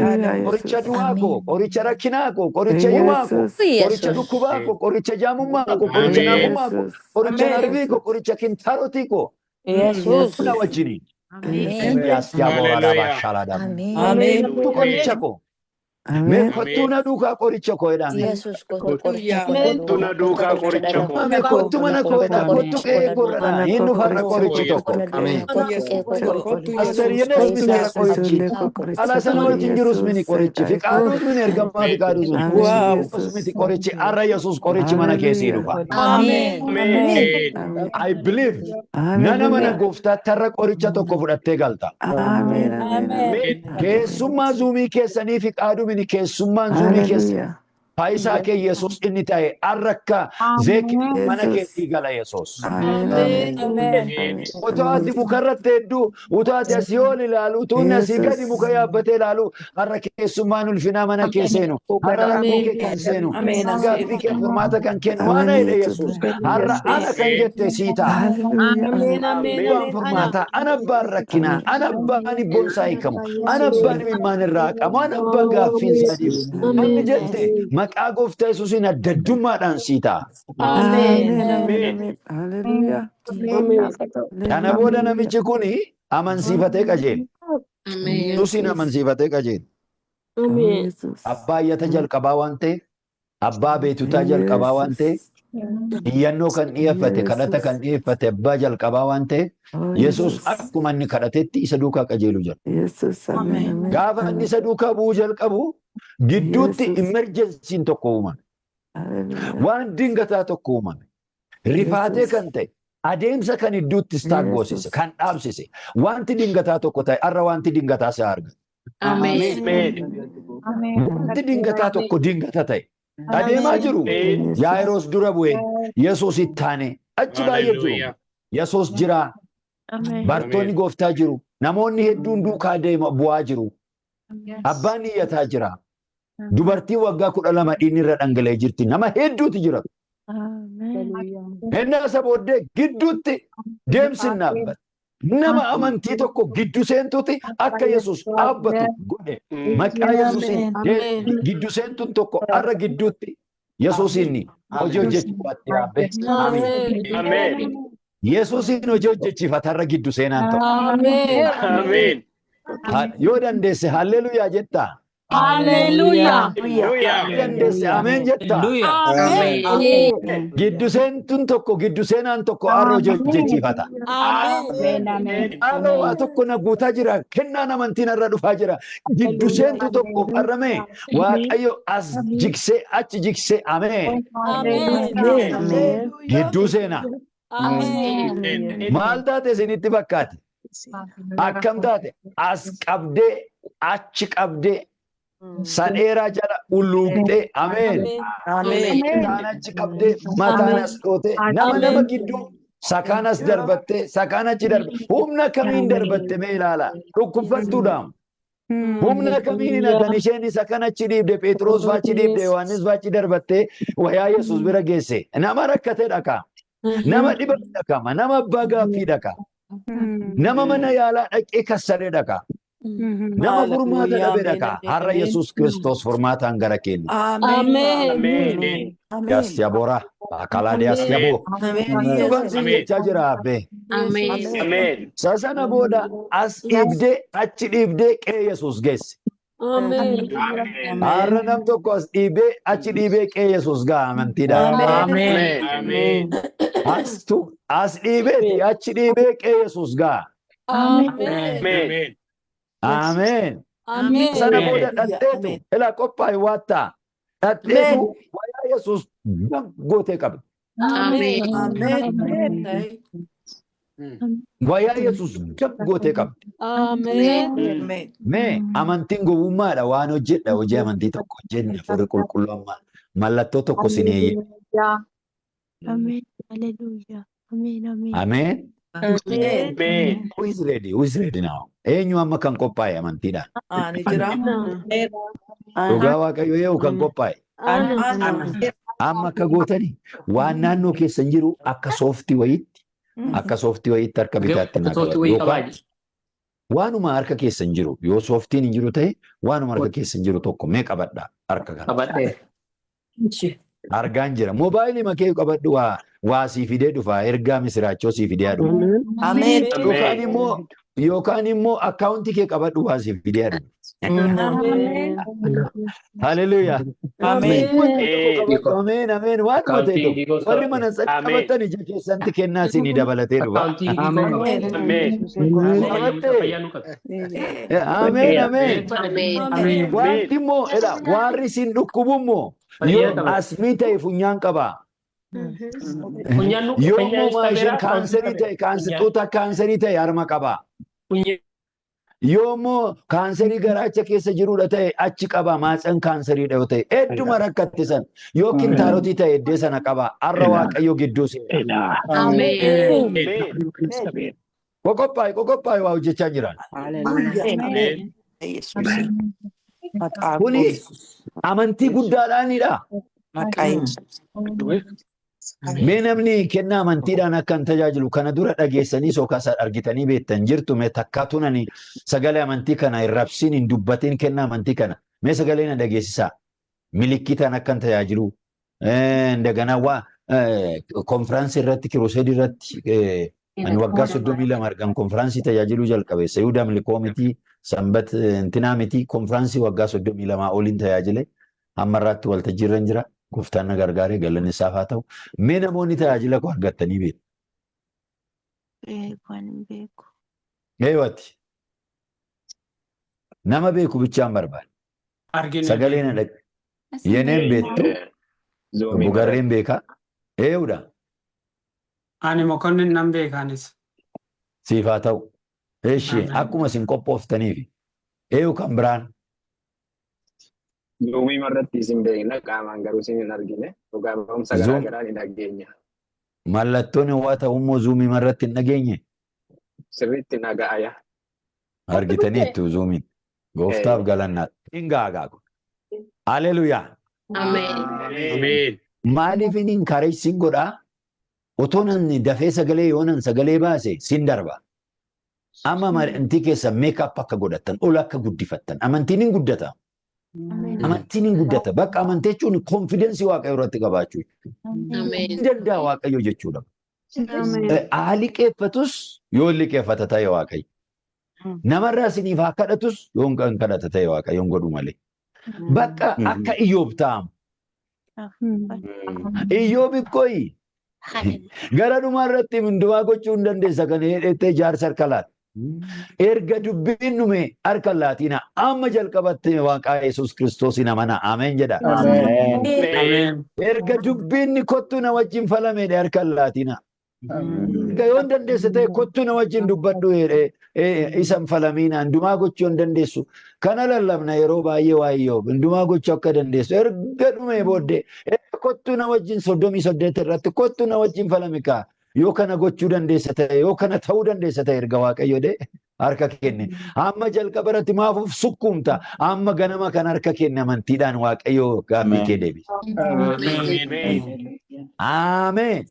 qoricha du'aa koo qoricha rakkinaa koo qoricha himaa koo qoricha dhukkubaa koo qoricha jaamummaa koo qoricha naafummaa koo qoricha narbii koo qoricha kintaarotii koo Yesuus na wajjiniin. Yaas jaaboraadhaa baashalaadhaa. Qoricha koo. Kottu na duukaa qoricha koo jedhame. Yesus kottu na duukaa qoricha koo. Kottu mana koo jedhame. Kottu qe'ee korradha. Inni farra qorichi tokko. Astariyyadas misaara qorichi. Ala sana wajjin jirus mini qorichi. Fiqaaduus mini ergamaa fiqaaduus mini. Miti qorichi arra Yesuus qorichi mana keessii dhufa. I believe nana mana gooftaatti har'a qoricha tokko fudhattee galta. Keessummaa zuumii keessanii fiqaaduu mini keessummaan zuumii keessa. Faayisaa kee Yesuus inni ta'e arrakka zeeki mana keetii gala Yesuus. Otoo ati mukarratti hedduu utoo ati asii ol ilaalu utuu inni asii gadi muka yaabbatee ilaalu har'a keessummaan ulfinaa mana kee seenu har'a rakkoo kee kan seenu gaaffii kee furmaata kan kennu waan jedhe Yesuus har'a ana kan jette sii ta'a. Waan furmaataa ana abbaan rakkinaa ana abbaan boonsaa hiikamu ana abbaan imimmaan irraa qabu ana abbaan gaaffiin isaa deemu inni jette maqaa gooftaa Yesuusiin addaddummaadhaan sii ta'a. Kana booda namichi kun amansiifatee qajeele. Yesuusiin amansiifatee qajeele. Abbaa iyyata jalqabaa waan ta'eef, abbaa beetutaa jalqabaa waan ta'eef, iyyannoo kan dhiyeeffate, kadhata kan dhiyeeffate abbaa jalqabaa waan ta'eef, Yesuus akkuma inni kadhatetti isa duukaa qajeelu jira. Gaafa inni isa duukaa bu'uu jalqabu gidduutti emergensiin tokko uumame. Waan dingataa tokko uumame. Rifaatee kan ta'e adeemsa kan idduutti istaaggoosise kan dhaabsise wanti dingataa tokko ta'e har'a wanti dingataa isaa argata. Wanti dingataa tokko dingata ta'e adeemaa jiru Yaa'iroos dura bu'ee Yesuus itti aane achi baay'ee jiru. Yesuus jira. Bartoonni gooftaa jiru. Namoonni hedduun duukaa deema bu'aa jiru. Abbaan iyyataa jira. Dubartii waggaa 12 dhiigni irra dhangala'ee jirti. Nama hedduutu jira. Ennaa isa booddee gidduutti deemsin dhaabbata. Nama amantii tokko giddu seentuuti akka Yesuus dhaabbatu godhe. Maqaa Yesuusiin giddu seentuun tokko har'a gidduutti Yesuusiin hojii hojjechiifatti dhaabbe. Ameen. Yesuusiin hojii hojjechiifata har'a giddu seenaan ta'u. Ameen. Yoo dandeesse halleluuyaa jettaa. Hallelujah. Yoo dandeesse ameen jettaa. Amen. Giddu seentuun tokko giddu seenaan tokko har'a hojii hojjechiifata. Amen. Haaloo waa tokko na guutaa jira. Kennaan amantiin irra dhufaa jira. Giddu seentu tokko qarramee Waaqayyo as jigsee achi jigsee ameen. Amen. Gidduu seenaa. Amen. Maal taate isinitti fakkaate? Akkam taate? As qabdee achi qabdee sadheeraa jala ulluuqxee ameen. Mataan achi qabdee mataan as dhootee nama gidduu sakaan as darbattee sakaan achi darbattee humna kamiin darbatte mee ilaala dhukkubfattuudhaan. Humna kamiin hidhatan isheen isa kan achi dhiibde Phexros faa achi dhiibde Yohaannis faa achi darbattee wayaa Yesuus bira geesse. Nama rakkatee dhaqa. Nama dhibame dhaqama. Nama abbaa gaaffii dhaqa. Nama mana yaalaa dhaqee kassaree dhaqa. Nama furmaata dhabe dhaqa. Har'a Yesuus Kiristoos furmaataan gara kennu. Amen. Yaasiyabora. Akalaa yaasiyaboo. Dhufansi jechaa jira abbee. Ameen. Sasana booda as dhiibdee achi dhiibdee qe'ee Yesuus geesse. Amen. Har'a nam tokko as dhiibee achi dhiibee qe'ee Yesuus ga'a amantiidhaan. Ameen. As dhiibeeti achi dhiibee qe'ee Yesuus ga'a. Amen. Ameen. Amen. Sana booda dhadheetu ila qophaa'e waattaa. Dhadheetu wayaa Yesuus gootee qabdi. Wayaa Yesuus gootee qabdi. Amen. Mee amantiin gowwummaadha waan hojjedha hojii amantii tokko hojjenne furii qulqullummaa mallattoo tokko sineeyye. Ameen. Ameen. Who is ready? Who is ready now? Eenyu amma kan qophaa'e amantiidhaan? Dhugaa Waaqayyo yoo kan qophaa'e. Amma akka gootanii waan naannoo keessan jiru akka sooftii wayiitti harka bitaatti naqatu. Waanuma harka keessan jiru yoo sooftiin hin jiru ta'e waanuma harka keessan jiru tokko mee qabadhaa harka kana. Argaan jira. Moobaayilii makee qabadhu waa sii fidee dhufa ergaa misiraachoo sii fidee dhufa. Yookaan immoo akkaawuntii kee qabadhu waa sii fidee dhufa. Hallelujah. Ameen. Ameen. Waan ta'e warri mana qabattan ija keessatti kennaa isinii dabalatee dhufa. Ameen. Wanti immoo warri isin dhukkubu immoo yoo asmii ta'e funyaan qabaa. Yoo immoo maashin kaanserii ta'e xuuxa kaanserii ta'e harma qabaa. Yoo immoo kaanserii garaacha keessa jirudha ta'e achi qabaa maatsan kaanseriidha yoo ta'e hedduma rakkattisan yoo kintaarotii ta'e iddee sana qabaa har'a Waaqayyo gidduu seena. Qoqophaa'e waa hojjechaa jiran. Kuni amantii guddaadhaanidha. Mee namni kennaa amantiidhaan akka hin tajaajilu kana dura dhageessanii sookaas argitanii beektan jirtu mee takkaatuun ani sagalee amantii kana hin rabsiin hin dubbatiin kennaa amantii kana mee sagalee na dhageessisaa milikitaan akka hin tajaajilu daganaa waa konfiraansii irratti kiruuseedii irratti ani waggaa 32 argan konfiraansii tajaajiluu jalqabe Sayuudaa Milikoo miti Sanbat intinaa miti konfiraansii waggaa 32 oliin tajaajile ammarraatti waltajjii irra jira. Gooftaan na gargaaree galanni isaaf haa ta'u. Mee namoonni tajaajila koo argattanii beeku? Eewwatti. Nama beeku bichaan barbaada. Sagalee na dhaqe. Yeneen beektu. Bugarreen beekaa. Eewudha. Ani mokonnin nan beekaanis. Siif haa ta'u. Eeshee akkuma isin qophooftaniif. Eewu kan biraan. Zoomii irratti isin beekna qaamaan garuu isin hin argine dhugaa ba'umsa garaagaraa ni dhageenya. Mallattoon waa ta'ummoo zuumii irratti hin dhageenye. Sirriitti naga'aya. Argitaniittu zuumiin. Gooftaaf galannaadha. Hin gaagaa kun. Haleluyaa. Ameen. Maaliif inni encourage sin godhaa? Otoo namni dafee sagalee yoonan sagalee baase sin darba. Amma amantii keessa meekap akka godhattan, ol akka guddifattan. Amantiin hin guddata. Amantiin hin guddata. Bakka amantii jechuun konfidensii waaqayyo irratti qabaachuu. Hin danda'a waaqayyo jechuudha. Haa liqeeffatus yoo liqeeffata ta'e waaqayyo. Namarraa isiniif haa kadhatus yoo hin kadhata ta'e waaqayyoon godhu malee. Bakka akka Iyyoob ta'amu. Iyyoob ikkooyi. Gara dhumaa irratti hundumaa gochuu hin dandeessa kan hidhettee jaarsa harka laata. Erga dubbiin dhume harka laatina amma jalqabatte waaqaa Yesuus Kiristoosiin amana. Ameen jedha. Erga dubbiin kottu na wajjin falameedha harka laatina. Erga yoo hin dandeesse ta'e kottu na wajjin dubbadhu isan falamiina hundumaa gochuu hin dandeessu. Kana lallabna yeroo baay'ee waa Iyyoob hundumaa gochuu akka dandeessu. Erga dhume booddee kottu na wajjin 38 irratti kottu na wajjin falamikaa. Yoo kana gochuu dandeessa ta'e yoo kana ta'uu dandeessa ta'e erga waaqayyo de harka kenne. Amma jalqaba irratti maafuuf sukkuumta. Amma ganama kan harka kenne amantiidhaan waaqayyo gaaffii kee deebisa. Ameen.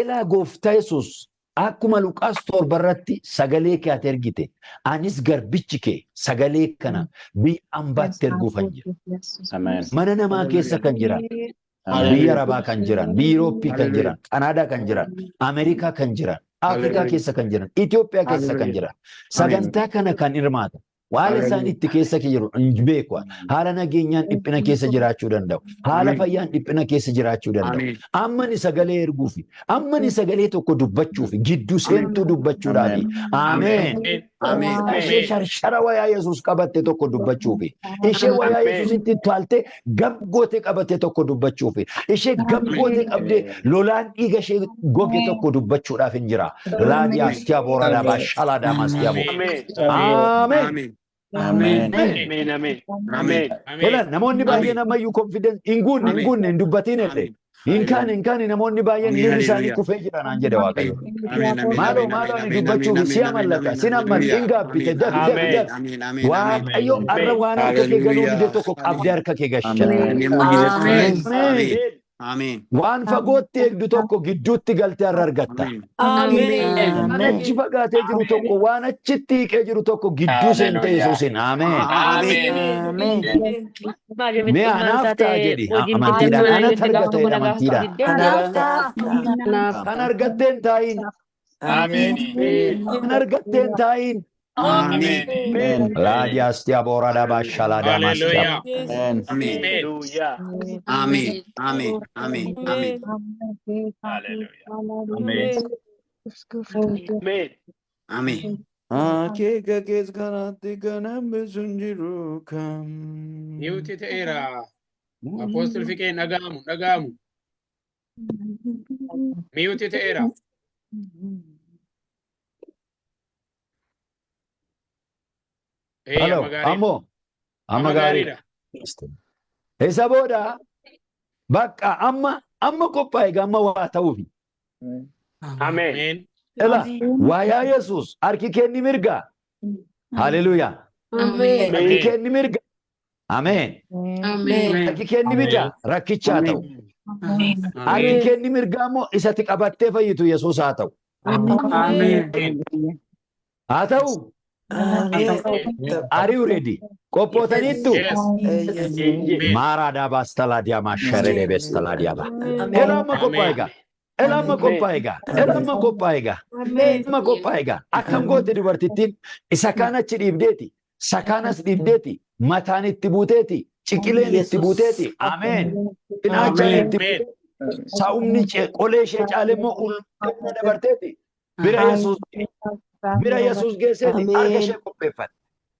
Ilaa gooftaa Yesuus akkuma Luqaas 7 irratti sagalee kee ati ergite anis garbichi kee sagalee kana biyya ambaatti erguufan jira. Mana namaa keessa kan jiran. Biyya Arabaa kan jiran, biyya Yurooppii kan jiran, Kanaadaa kan jiran, Ameerikaa kan jiran, Afrikaa keessa kan jiran, Itoophiyaa keessa kan jiran. Sagantaa kana kan hirmaatan. Waan isaan itti keessa jiru hin beeku. Haala nageenyaan dhiphina keessa jiraachuu danda'u. Haala fayyaan dhiphina keessa jiraachuu danda'u. Amma ni sagalee erguufi. Amma ni sagalee tokko dubbachuufi. Gidduu seentuu dubbachuudhaafi. Ameen. Ishee sharshara wayaa Yesuus qabatte tokko dubbachuufi. Ishee wayaa Yesuusitti taalte gabgootee qabatte tokko dubbachuufi. Ishee gabgootee qabdee lolaan dhiiga ishee goge tokko dubbachuudhaaf hin jira. Raadiyaas tiyaaboo radabaa shalaadamas tiyaaboo. Ameen. Amen. Amen. Amen. Amen. Ela namoonni baay'een ammayyuu confidence hin guunne hin dubbatiin illee. Hin kaane namoonni baay'een miirri isaanii kufee jiran aan jedhe waaqayyo. Maaloo ani dubbachuuf si amallata sin ammal hin gaabbite dafi. Waaqayyo arra waan harka kee galuu dide tokko qabdee harka kee gashate. Waan fagootti eegdu tokko gidduutti galtee har'a argatta. Waan achi fagaatee jiru tokko waan achitti hiiqee jiru tokko gidduu seentee Yesuusin. Ameen. Mee anaaf ta'a jedhi amantiidhaan anatti argata amantiidhaan. Kan argatteen taa'iin. Kan argatteen taa'iin. Amen. Radias tiaboo radabaa shalaadamas tiaboo. Hallelujah. Amen. Amen. Amen. Amen. Hallelujah. Amen. Amen. Amen. Akeeka kees kanaatti kan hambisuun jiru kam. Niwuti ta'eera. Apoostol Fiqeen dhaga'amu. Niwuti ta'eera. Halo, amma gaariidha. Isa booda bakka amma qophaa'e amma waa ta'uufi. Amen. Ela waayaa Yesuus harki kenni mirga. Haleluuyaa. Harki kenni mirga. Ameen. Harki kenni bita rakkichaa ta'u. Harki kenni mirga immoo isatti qabattee fayyitu Yesuus haa ta'u. Haa ta'u. Are you ready? Qophootaniittu? Maaraadhaa baastalaadiyaa maasharee beestalaadiyaa. Elaama qophaa'egaa. Akkam goote dubartittiin isa kaan achi dhiibdeeti. Sakaanas dhiibdeeti. Mataan itti buuteeti. Ciqileen itti buuteeti. Ameen. Finaachaan itti buuteeti. Saa'umni qolee ishee caale immoo ulfina dabarteeti. Bira Yesuus geesseeti harka ishee qopheeffatte.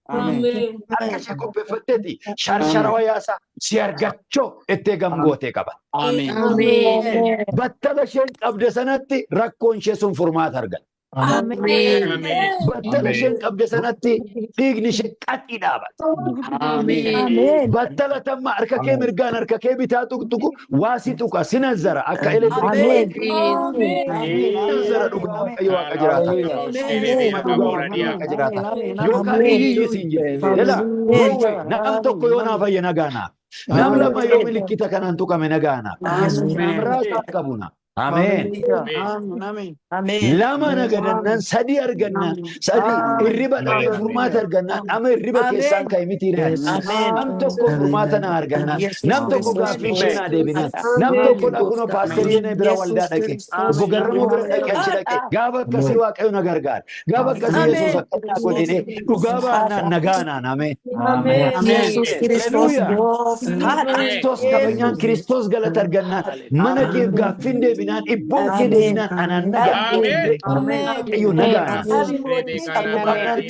Harka ishee qopheeffatteeti sharshara wayaasaa si argachoo ittee gamgootee qaba. Battala isheen qabde sanatti rakkoon ishee sun furmaata argata. Battala isheen qabde sanatti dhiigni ishee qaxxii dhaabate. Battala tamma harka kee mirgaan harka kee bitaa tuqtuqu waa si tuqa sinazzara akka elektiriikii sinazzara dhugaa waaqayyo waaqa jiraata. Yookaan iyyi siin jedhe ela nam tokko yoo naa fayye nagaanaaf nam lama yoo milikkita kanaan tuqame nagaanaaf nam raasaa qabuna. Amen. Lama nagadannan sadi argannan sadi irriba dhabe furmaata argannan ama irriba keessaan ka'e mitiireen nam tokko furmaata na argannan nam tokko gaaffii ishee naa deebinan nam tokko dhaquno paasterii na bira waldaa dhaqe obbo Garramuu bira dhaqe achi dhaqe gaafa akkasii waaqayyo na gargaara gaafa akkasii Yesuus akkana godhee dhugaa baannaan nagaanaan. Amen. Yesus Kristos Kristos kabanyaan Kristos galata argannaan mana kee gaaffiin deebinaan ibboo kee deebinaan anaan waaqayyo nagaanaan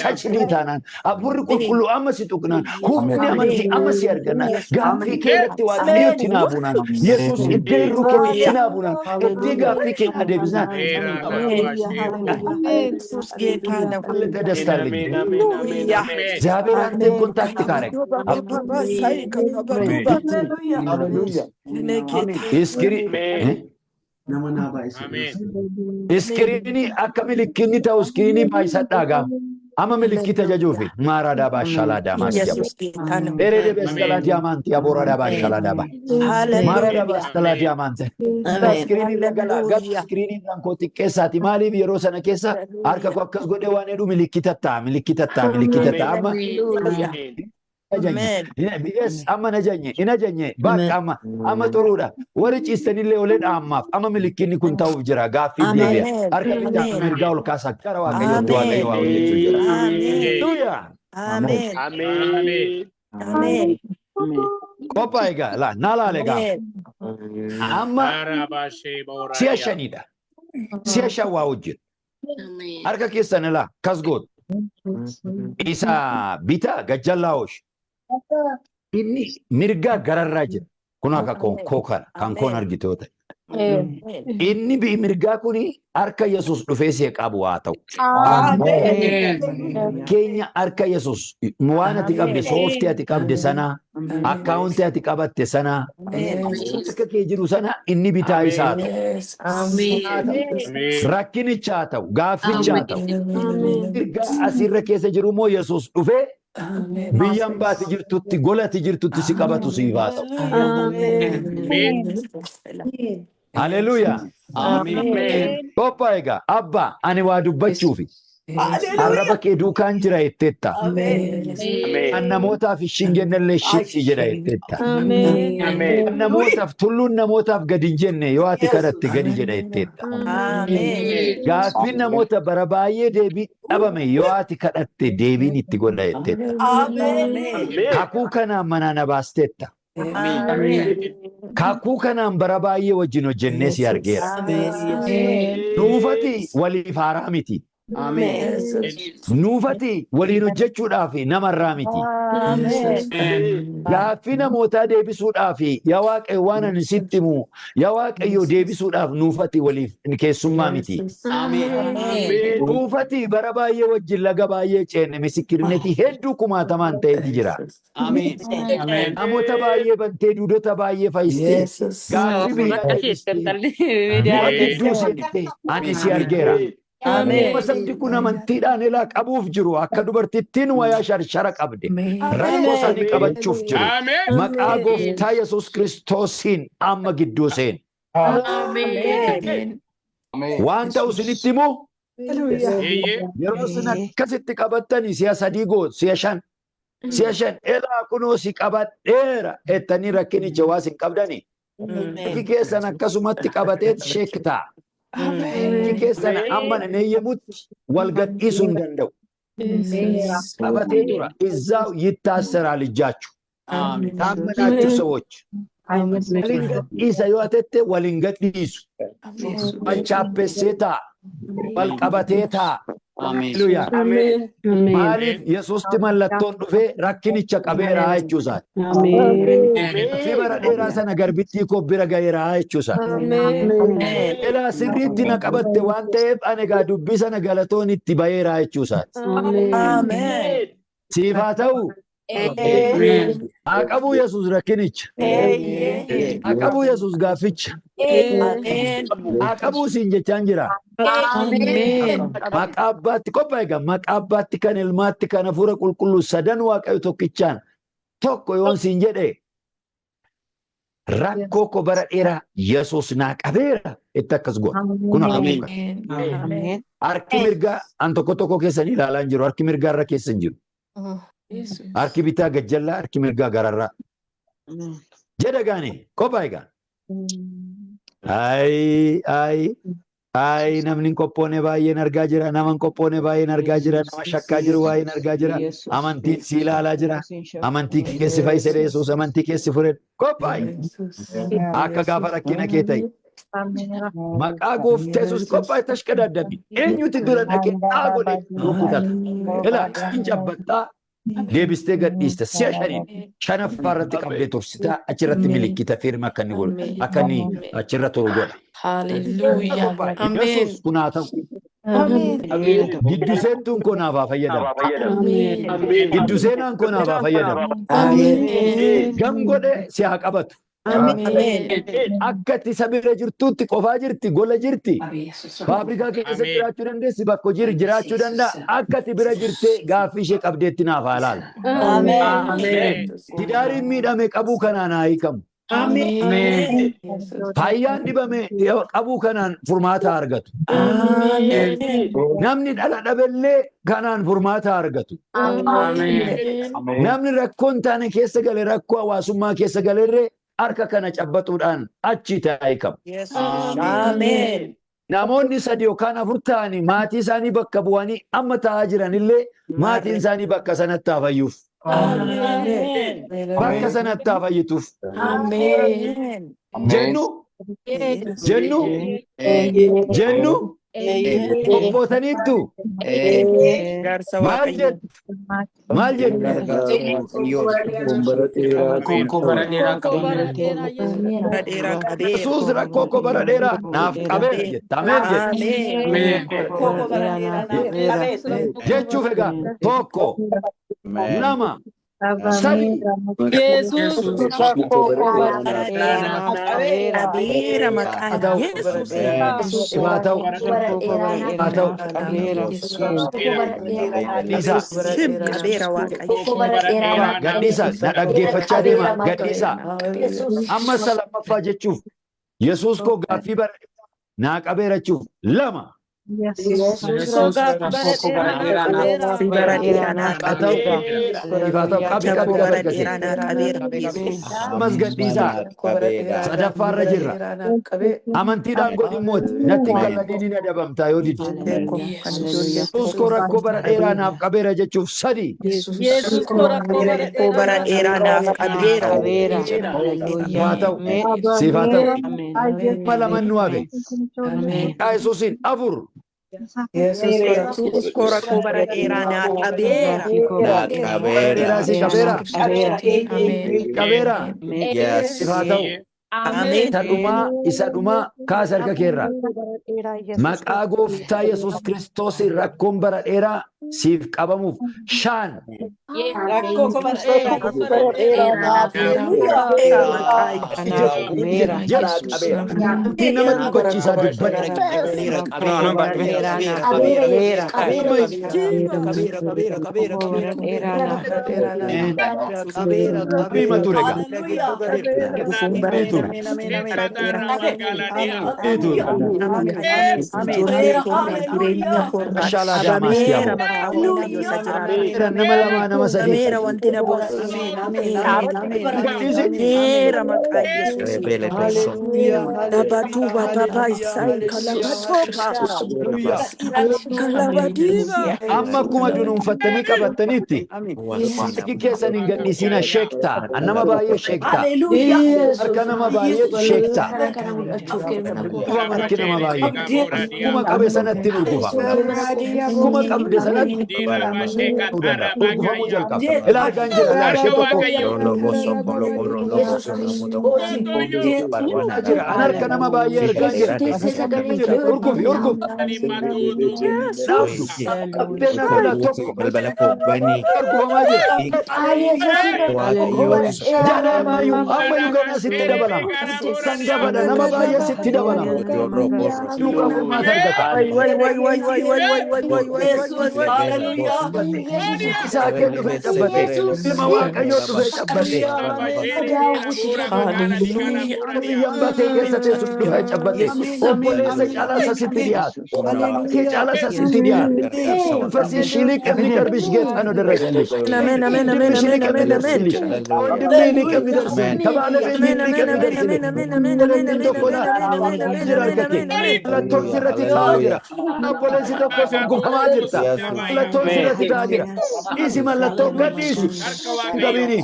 tachilii taanaan aburri qulqulluu amma si tuqnaan humni amantii amma si argannaan gaaffii kee irratti waaqayyotti naabuunaan Yesuus iddoo irruu keetti naabuunaan iddoo gaaffii kee naa deebisnaan ደስታለኝ እግዚአብሔር አንተን ኮንታክት ካረግ iskiriinii akka milikinni ta'u iskiriinii baay'isadhaagaa ama milikkita jajuufi maaraadhaa baashalaadhaa maasjabu dheeree beestalaatii amantii abooraadhaa baashalaadhaa ba maaraadhaa baastalaatii amante iskiriinii ragalaa gad iskiriinii rankoo xiqqeessaati maaliif yeroo sana keessa harka koo akkas godhe waan jedhu milikkita ta'a amma Yes, amma najanye, inajanye, bakka amma xuruudha. Warri ciistanillee oleen ammaaf amma milikinni kun ta'uuf jira gaaffii deebi'a. Harka bitaa mirgaa ol kaasaa gara waaqayyootti waaqayyo waa hojjechuu jira. Haleluuyaa. Amen. Qophaa'a egaa laa naa laale egaa. Amma si'a shanidha. Si'a shan waa hojjetu. Harka keessan ilaa kas gootu. Isa bitaa gajjallaa'oosh. Inni mirgaa gararraa jira. Kun akka kookara kan koon argitoo ta'e. Inni mirgaa kuni harka Yesuus dhufee see qabu haa ta'u. Keenya harka Yesuus waan ati qabde sooftii ati qabde sana akkaawuntii ati qabatte sana akka kee jiru sana inni bitaa isaa ta'u. Rakkinicha haa ta'u gaafficha haa ta'u. Mirgaa asirra keessa jiru moo Yesuus dhufee biyyaan baati jirtutti golati jirtutti si qabatu siif haa ta'u. Haleluuyaa. Qophaa'a egaa abbaa ani waa dubbachuufi arraba kee duukaan jira jetteetta. Kan namootaaf hin jennellee shitti jedha jetteetta. Kan namootaaf tulluun namootaaf gadi hin jenne yoo ati kadhatte gadi jedha jetteetta. Gaaffiin namoota bara baay'ee deebii dhabame yoo ati kadhatte deebiin itti godha jetteetta. Kakuu kanaan manaa na baasteetta. Kakuu kanaan bara baay'ee wajjin hojjennee si argeera. Nuufati waliif haaraa miti. Nuufati waliin hojjechuudhaaf namarraa miti. Gaaffii namootaa deebisuudhaaf yaa waaqayyo waan ani sitti himu yaa waaqayyo deebisuudhaaf nuufati waliif keessummaa miti. Nuufati bara baay'ee wajjin laga baay'ee ceenne misikirnetii hedduu kumaatamaan ta'etu jira. Namoota baay'ee bantee duudota baay'ee fayyistee gaaffii hedduu seentee ani si argeera. Sabdi kun amantiidhaan ilaa qabuuf jiru akka dubartittiin wayaa sharshara qabde rakkoo isaanii qabachuuf jiru. Maqaa gooftaa Yesuus Kiristoosiin amma gidduu seen. Waan ta'u isinitti himu yeroo isin akkasitti qabattanii si'a sadii goot si'a shan ilaa kunoo si qabadheera jettanii rakkinicha waa isin qabdanii. Fakki keessan akkasumatti qabatee sheektaa. Fakki keessan amma neeyyemutti wal gadhiisuu hin danda'u. Qabatee tura izaaw yittaasseraa lijjaachu. Taammanaachu ሰዎች waliin gadhiisa yoo atette waliin gadhiisu. Wal chaappessee ta'a. Wal qabatee ta'a. Haleluuyaa. Amen. Maaliif Yesuusti mallattoon dhufee rakkinicha qabeeraa jechuusaati. Fi bara dheeraa sana garbittii koo bira gaheeraa jechuusaati. Ilaa sirriitti na qabatte waan ta'eef ani egaa dubbii sana galatoon itti baheeraa jechuusaati. Siif haa ta'u. Haa qabu Yesuus rakkinicha. Haa qabu Yesuus gaafficha. Haa qabu siin jechaan jira. Maqaa Abbaatti qophaa'e egaa maqaa Abbaatti kan Ilmaatti kan Hafuura Qulqulluu sadan Waaqayyo tokkichaan tokko yoon siin jedhe rakkoo koo bara dheeraa Yesuus naa qabeera itti akkas godha. Kun akka harki mirgaa an tokko keessan ilaalaa hin jiru. Harki mirgaa irra keessa hin jiru. Harki bitaa gajjallaa, harki mirgaa gararraa. Jedha gaane qophaa'e egaa. Ay namni qophoone baay'een argaa jira. Nama qophoone baay'een argaa jira. Nama shakkaa jiru baay'een argaa jira. Amantiin si ilaalaa jira. Amantii keessi fayyisee Yesuus amantii keessi fure. Qophaa'e. Akka gaafa rakkina kee ta'e. Maqaa gooftaa Yesuus qophaa'e tashkadaaddabi. Eenyuti dura dhaqee godhe rukutata. Ilaa hin jabbattaa. Deebistee gadhiista si'a shanaffaa irratti qabdee tursitaa achirratti milikkita firma akka inni godhu akka inni achirra turu godha. Yesuus kun haa ta'u. Giddu seentuun koo naaf haa fayyadamu. Giddu seenaan koo naaf haa fayyadamu. Gam godhe si haa qabatu. Akka itti isa bira jirtuutti qofaa jirti, gola jirti. Faabirikaa keessa jiraachuu dandeessi, bakka hojii jiraachuu danda'a. Akka itti bira jirtee gaaffii ishee qabdeetti naaf haa laalu. Tidaariin miidhame qabuu kanaan haa hiikamu. Fayyaan dhibame qabuu kanaan furmaata argatu. Namni dhala dhabellee kanaan furmaata argatu. Namni rakkoon taane keessa gale rakkoo hawaasummaa keessa galerree harka kana cabbaxuudhaan achi taa'ee qabu. Namoonni 3 yookaan 4 ta'anii maatii isaanii bakka bu'anii amma taa'aa jiranillee maatiin isaanii bakka sanatti haa fayyuuf. Bakka sanatti haa fayyituuf. Jennu qophootaniittu maal jettu Yesuus rakkoo koo bara dheeraa naaf qabeera jetta. Ameen jechuuf egaa tokko lama sadi Yesus rakkoo koo bara dheeraa qabeera maqaa Yesus. Haa ta'u gadhiisa na dhaggeeffachaa deema gadhiisa. Amma lammaffaa jechuuf Yesuus koo gaaffii bara naa qabeera jechuuf lama. Ammas gadhiisaa sadaffaarra jirra. Amantiidhaan godhimmooti natti qal'adiin hin adabamtaa yoo didde. Yesuus koo rakkoo bara dheeraa naaf qabeera jechuuf 3. Yesus koo rakkoo bara dheeraa naaf qabeera. Haa ta'u siif haa ta'u. Malaman nu hafe. Yesuusin 4. Yesus koo rakkoo bara dheeraa naaf qabeera. Qabeera. Siif haa ta'u. Tadhumaa isa dhumaa kaas harka keerraa. Maqaa gooftaa Yesuus Kiristoos rakkoon bara dheeraa siif qabamuuf 5. Nama dubbachisa amma akkuma dunuunfattanii qabattaniitti harki keessan hin gadhiisina sheektaa annama baay'ee sheektaa harka nama baay'eetu sheektaa. Ufamatti nama baay'ee. Kuma qabe sanatti urgufama. Kuma qabde sanatti urgufamuu jalqaba. Ilaa argaan jira laa ishee tokko. Jira an harka nama baay'ee argaa jira. Urgufi urgufi. Naaftu. Qabdee nama tokko. Urgufamaa jira. Jaalamayyu ammayyu gana sitti dabalama. Kan dabala nama baay'ee sitti dabalama. Duukaa furmaata argata. Isaa kee dhufee cabbate. Ilma Waaqayyoo dhufee cabbate. Biyyaan baatee keessa teessu dhufee cabbate. Obboleessa caalasa sitti dhiyaatu. Kee caalasa sitti dhiyaatu. Fasii shiliqni darbish geettan odarrasilish. Shiliqni darbish. Wandimni liqni darbish. Tabaala beelli liqni darbish. Obboleessi tokko jira argate. Lattoon sirratti taa'aa jira. Obboleessi tokko surgufamaa jirta. Lattoon sirratti taa'aa jira. Dhiisi mallattoo gadhiisi. Gabiini.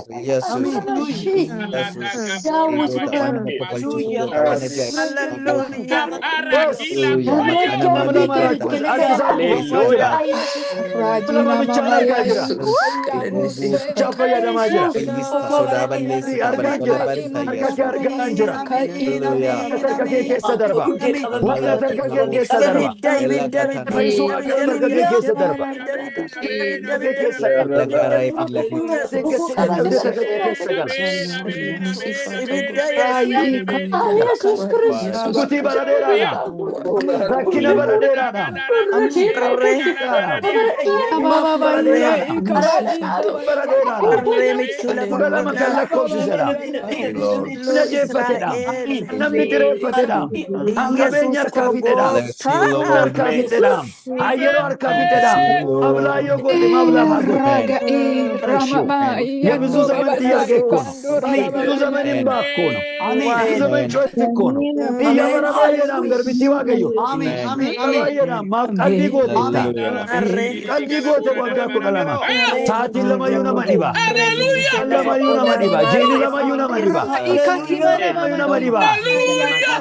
Guti baradeeraadha. Rakkina baradeeraadha. Fudhalama kan lakkoofsisedha. Najeeffatedha. Namni direeffatedha. Qabeenya harkaa fixedha. Harkaa fixedha. Hayyeroo harkaa fixedha. Ablaayyoo godhe mablama godhe. የብዙ ዘመን ጥያቄ እኮ ነው። ብዙ ዘመን እንባ እኮ ነው። ብዙ ዘመን ጩኸት እኮ ነው። እያበራ ባየናም ገርቢቲ ዋቀዮ ባየናም ማቀልዲ ጎቴ ቀልዲ ጎቴ ወጋ እኮ ቀለማ ሳቲ ለማዩ ነመዲባ ለማዩ ነመዲባ ጄኒ ለማዩ ነመዲባ ለማዩ ነመዲባ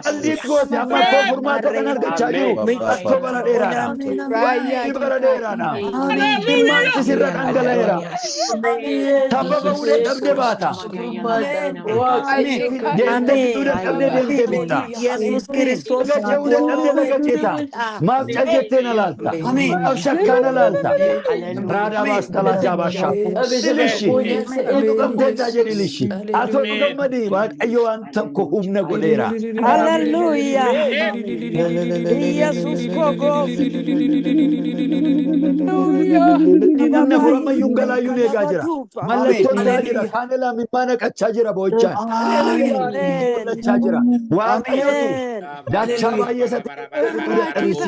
ቀልዲ ጎቴ አማኮ ፉርማቶ ከነርገቻዩ አቶ በረዴራና በረዴራና ኢማንት ሲረቀንገለራ Tababa ude dabde bata. Yesus Kristus ude dabde lagacheta. Maaf chalchete na lalta. Ab shakka na lalta. Rada bastala jabasha. Dilishi. Dukamte tajeri lishi. Ato dukamadi Waaqayyo anta ko humna godera. Hallelujah. Yesus koko. Namna furama yungala yune gajira. Mallattoon jira. Kaanela mimmaana qachaa jira boochaan. Qachaa jira. Waaqayyotu dachaa baay'ee saddeetii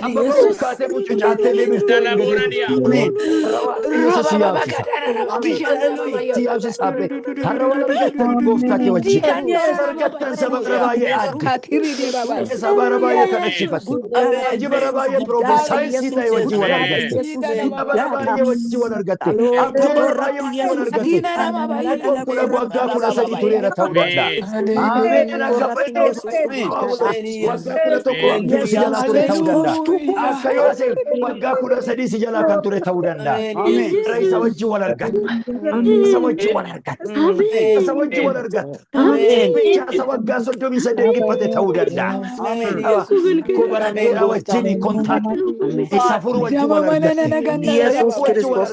amma kaatee mucucaattee deebiftee Yesus siyaabsi saaphee har'a wal argattan gooftaa kee wajjin argattan saba bara baay'ee adda saba bara baay'ee kadhachiifatti aji bara baay'ee piroofesaayinsii ta'e wajjin wal argatte bara baay'ee wajjin wal argatte abjuu bara baay'ee wajjin wal argatte kudha waggaa kudha sadii tureera ta'uu danda'a. Ameen akka Phexros waggaa kudha tokko abjuu si jalaa ture ta'uu danda'a. Akka Yoosef waggaa kudha sadii si jalaa kan ture ta'uu danda'a. Isa wajjin wal argatte. Isa wajjin wal argatte. Isa wajjin wal argatte. Isa waggaa soddomii saddeet dhiphate ta'uu danda'a. Ko bara dheeraa wajjin kontaakti. Isa furu wajjin wal argatte. Yesus Kristus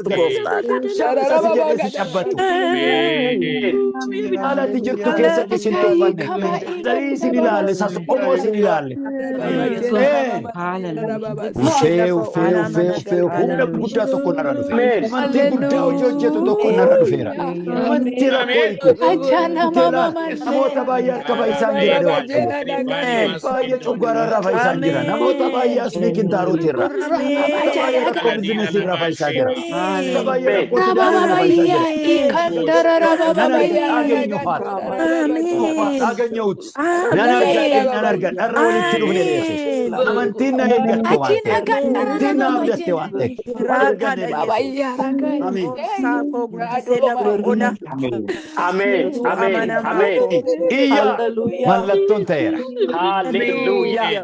Alatti jirtu keessatti sin tuffanne. Darii isin ilaalle, sasqomoo isin ilaalle. Ufee humna guddaa tokko narra dhufe. Amantii guddaa hojii hojjetu tokko narra dhufeera. Amantii rakkoo hiiku. Namoota baay'ee harka fayyisaan jira. Baay'ee coggaararraa fayyisaan jira. Namoota baay'ee asii kintaarooti irra. Baay'ee rakkoo bizinesii irraa fayyisaa jira. Baay'ee rakkoo Aganyut. Nan argan. Arra walitti dhufne Yesus. Amantiin na eeggatte waan ta'eef. Amantiin na abdatte waan ta'eef. Wal arganne Amen. Amen. Amen. Iyya mallattoon ta'eera. Hallelujah.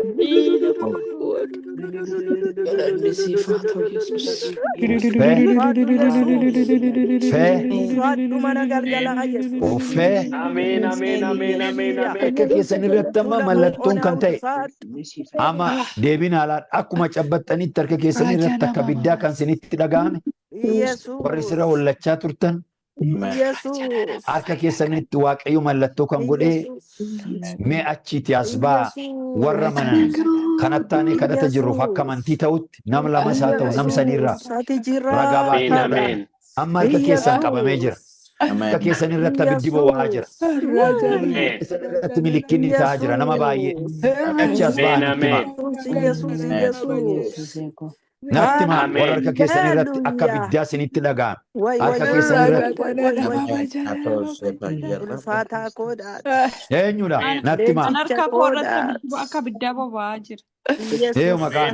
Amen. Amen. Amen. Amen. Akka keessan irratti amma mallattoon kan ta'e amma deebiin haalaan akkuma cabbaxxanitti harka keessan irratti akka biddaa kan isinitti dhaga'ame warri sirra hollachaa turtan harka keessanitti waaqayyo mallattoo kan godhee mee achiiti as baa warra mana kanattaanii kadhata jirruuf akka amantii ta'utti nam lamas haa ta'u nam sadiirraa ragaa baatee amma harka keessan qabamee jira. Akka keessan irratti abiddi boba'aa jira. Keessan irratti milikiin ta'aa jira nama baay'ee. Achi as ba'aa natti maa warra harka keessan irratti akka abiddaa isinitti dhaga'ame. Harka keessan irratti eenyudha natti maa. Harka koorratti akka abiddaa boba'aa jira. Eeyu maqaan.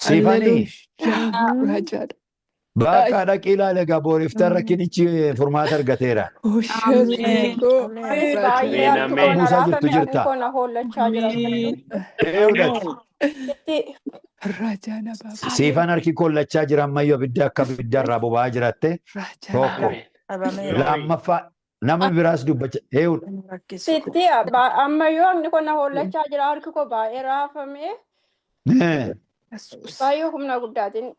Siifanii. Bakka dhaqii ilaale egaa booriftaan rakkinichi furmaata argateera. Buusaa jirtu jirta. Siifan harki kollachaa jira ammayyuu abidda akka abiddaarraa boba'aa jiratte tokko. Lammaffaa nama biraas dubbacha eeyudha. Sitti ammayyuu amni kun hollachaa jira harki koo baay'ee raafame. Baay'ee humna guddaatiin.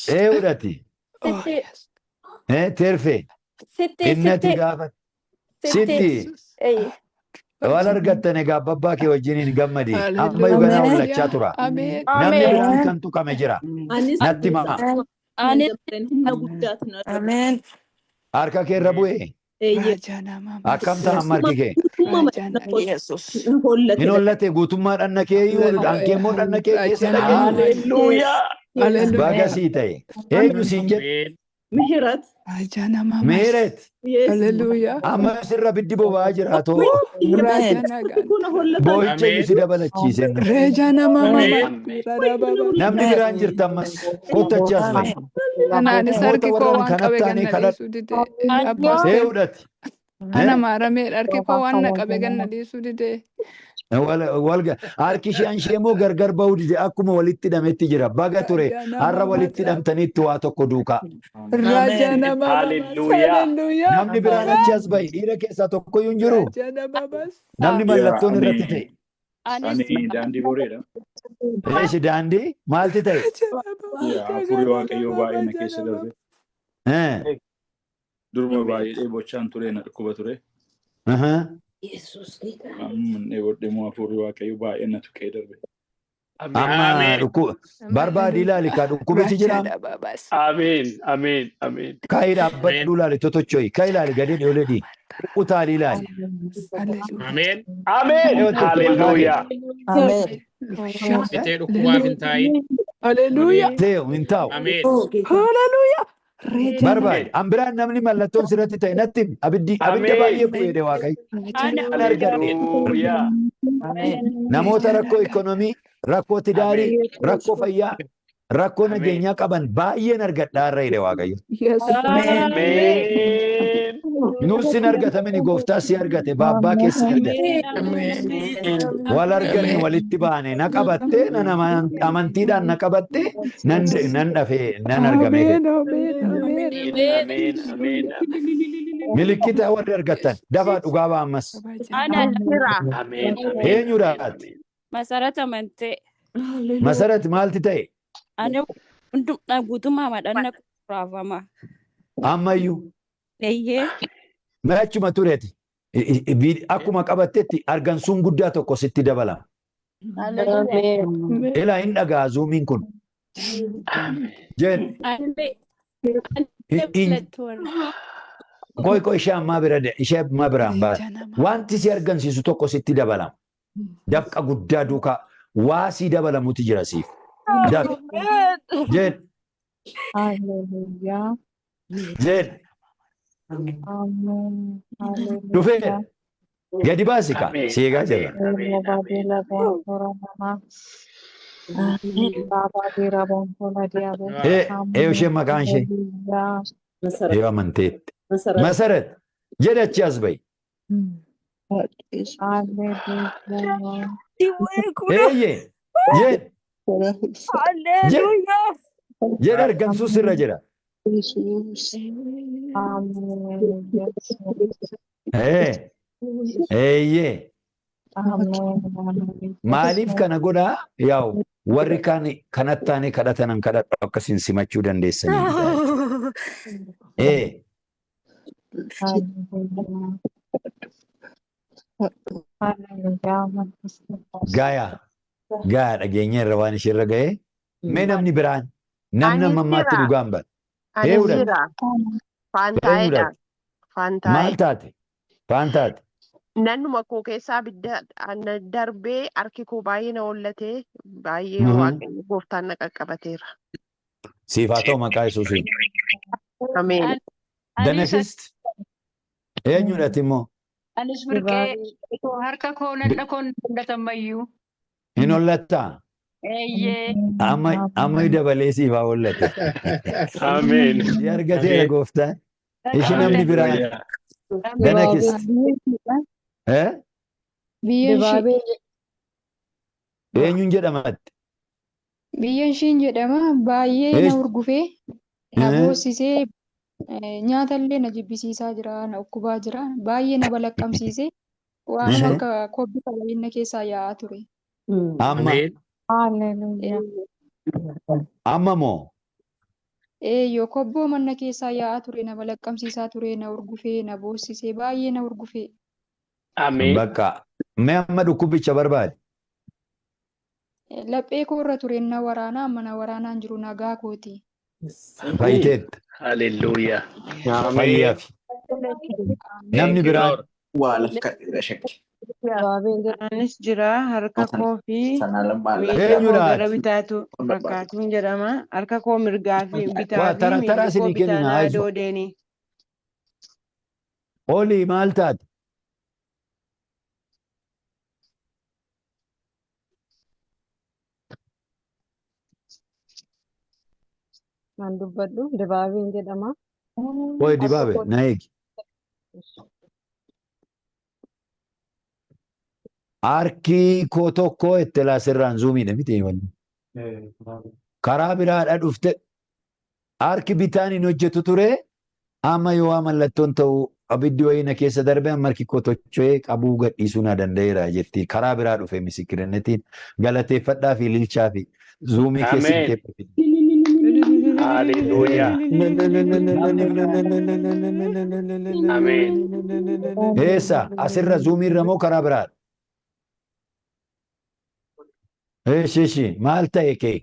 Eewudhati. Terfee. Innati gaafate. Sitti. Wal argattan egaa abbaa kee wajjiniin gammadi. Amma ganaa hollachaa tura. Namni biraan kan tuqame jira. Natti maa. Harka kee irra bu'ee. Akkam ta'an margi kee. Hin hollate guutummaadhaan nakee dhankee immoo dhannakee keessa dhaqee. Baga sii ta'e. Eenyu siin jedhe. Mihirat. Mihirat. Amma sirra biddi boba'aa jira too. Boo'icha iyyuu si dabalachiise. Namni biraan jirta ammas kottachi as bahe. Anaanis harki koo waan qabe ganna dhiisuu dide. Eewudhati. Ana maaramee harki koo waan na qabe ganna dhiisuu dide. Harki ishee immoo gargar bahuu dide akkuma walitti hidhametti jira. Baga ture har'a walitti hidhamtaniitti waa tokko duukaa. Namni biraan achi as bahe dhiira keessaa tokkoyyuu hin jiru. Namni mallattoon irratti ta'e. Daandii boreedha. Eeshi daandii maalti ta'e? Afurii waaqayyoo baay'ee na keessa darbe. Durba baay'ee dheebochaan ture na dhukkuba ture. Dheebodhee afurii waaqayyoo baay'ee na tuqee darbe. Amma barbaadi ilaali kaa dhukkubichi jira. Ameen. Ameen. Ameen. Kaayi dhaabbadhu ilaali totochoyi. Kaayi ilaali gadee dhiyoolee dii. Utaali ilaali. Ameen. Ameen. Hallelujah. Amen. Itee dhukkubaaf hin taayin. Hallelujah. Ta'u hin taa'u. Ameen. Hallelujah. Barbaadi. An biraan namni mallattoon sirratti ta'e natti abidda baay'ee bu'eedhe waaqayyo. Hallelujah. Namoota rakkoo ikonomii, rakkoo tidaarii, rakkoo fayyaa, rakkoo nageenyaa qaban baay'een argadhaa irra hidhe waaqayyo. Nus sin argatamini gooftaa si argate baabbaa keessa argate. Wal arganne walitti baane na qabatte nan amantiidhaan na qabatte nan dhafee nan argame. Milikkita warri argatan dafaa dhugaa baammas. Eenyudhaati? Masarata amantee. Masarati maalti ta'e? Ani hundumdhaan guutummaa madhanna raafama. Ammayyuu. Eeyyee. Achuma tureeti. Akkuma qabattetti argansuun guddaa tokko sitti dabalama. Ilaa hin dhagaa zuumiin kun. Jeen. Qoy ishee ammaa biraan baate. Wanti si argansiisu tokko sitti dabalama. Dafqa guddaa duukaa waa si dabalamuuti jira siif. Jeen. Jed. Dhufeera. Gadi baasi kaa. Si eegaa jirra. Ishee maqaan ishee. Yoo amanteetti. Masarat. Jedhi achi as ba'i. Eeyyee. Jed. Jed argamsuu sirra jira. Eeyyee. Maaliif kana godhaa? Yaa'u warri kaan kanatti taanee kadhatanan kadhadhu akkasiin simachuu dandeessanii. Gaayaa dhageenya irra waan ishee irra ga'ee mee namni biraan namni ammaatti dhugaan bara. Maal taate? Faan taate? Nannuma koo keessaa bidda darbee harki koo baay'ee na hollatee baay'ee gooftaan na qaqqabateera. Siif haa ta'u maqaa Yesuusiin. Ameen. Danakist eenyudhaati immoo? Anis birqee harka koo nadha koo hin hollatamayyu. Hin hollattaa? Eeyyee. Amma dabalee siif haa hollate. Ameen. Si argateera gooftaan. Ishi namni biraan. Danakist. Eenyuun jedhamatti? Biyyoon ishiin jedhama baay'ee na urgufee na boossisee nyaatallee na jibbisiisaa jira na ukkubaa jira baay'ee na balaqqamsiisee waan akka kobbi qabeenya keessaa yaa'aa ture. Amma moo? Eeyyoo kobboo manna keessaa yaa'aa ture na balaqqamsiisaa ture na urgufee na boossisee baay'ee na urgufee. Ameen. Bakka mee amma dhukkubicha barbaade? Laphee koorra ture na waraanaa amma na waraanaan jiru nagaa kooti. Fayyiteetta. Haleluuyaa. Fayyaaf. Namni biraan. Anis jira harka koo fi miila koo gara bitaatu fakkaatuun jedhama. Harka koo mirgaa fi bitaa fi miila koo bitaa naa doodeeni. Olii maal taate? Kan dubbadhu Dibaabeen jedhama. Oye Dibaabe na eegi. Harki koo tokko itti laasirraan zuumiidha miti wanni. Karaa biraadha dhufte harki bitaan hin hojjetu ture amma yoo mallattoon ta'u abiddi wayina keessa darbe amma harki koo tocho'ee qabuu gadhiisuu na danda'eera jetti karaa biraa dhufe misikirnetiin galateeffadhaa fi ililchaa fi zuumii keessatti. Haleluuyaa. Ameen. Eessa asirra zuumiirra moo karaa biraadha? Eeshishi maal ta'e kee?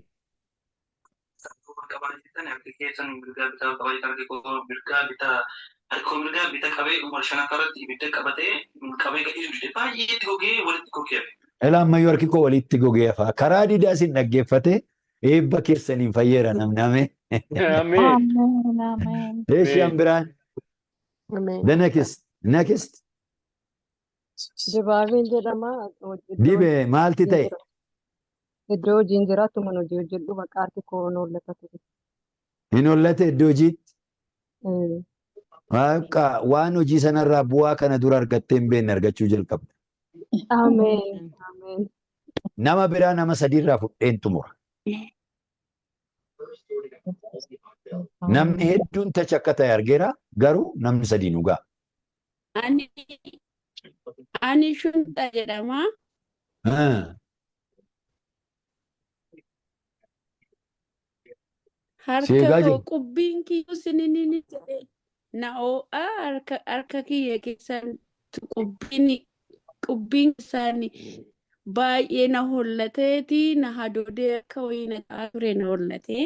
Ela ammayyuu harki koo walitti gogee hafa. Karaa diidaa isin dhaggeeffate eebba keessaniin fayyeera namname. Ameen. Eeshaan biraan? The next. Dibaabeen jedhama. Dibee maalti ta'e? Iddoo hojiin jiraattu mana hojii hojjedhu bakka harki koo hin hollata ture. Hin hollate iddoo hojiitti? Waan hojii sanarraa bu'aa kana dura argattee hin beekne argachuu jalqabda. Ameen. Nama biraa nama sadiirraa fudheen xumura. Namni hedduun tacha akka ta'e argeera garuu namni sadii nu ga'a. Ani shunta jedhama. Harka koo qubbiin kiyyuu sinini jedhe na oo'aa harka kiyya keessaan qubbiin isaanii baay'ee na hollateeti na hadoodee akka wayii na ta'aa ture na hollatee.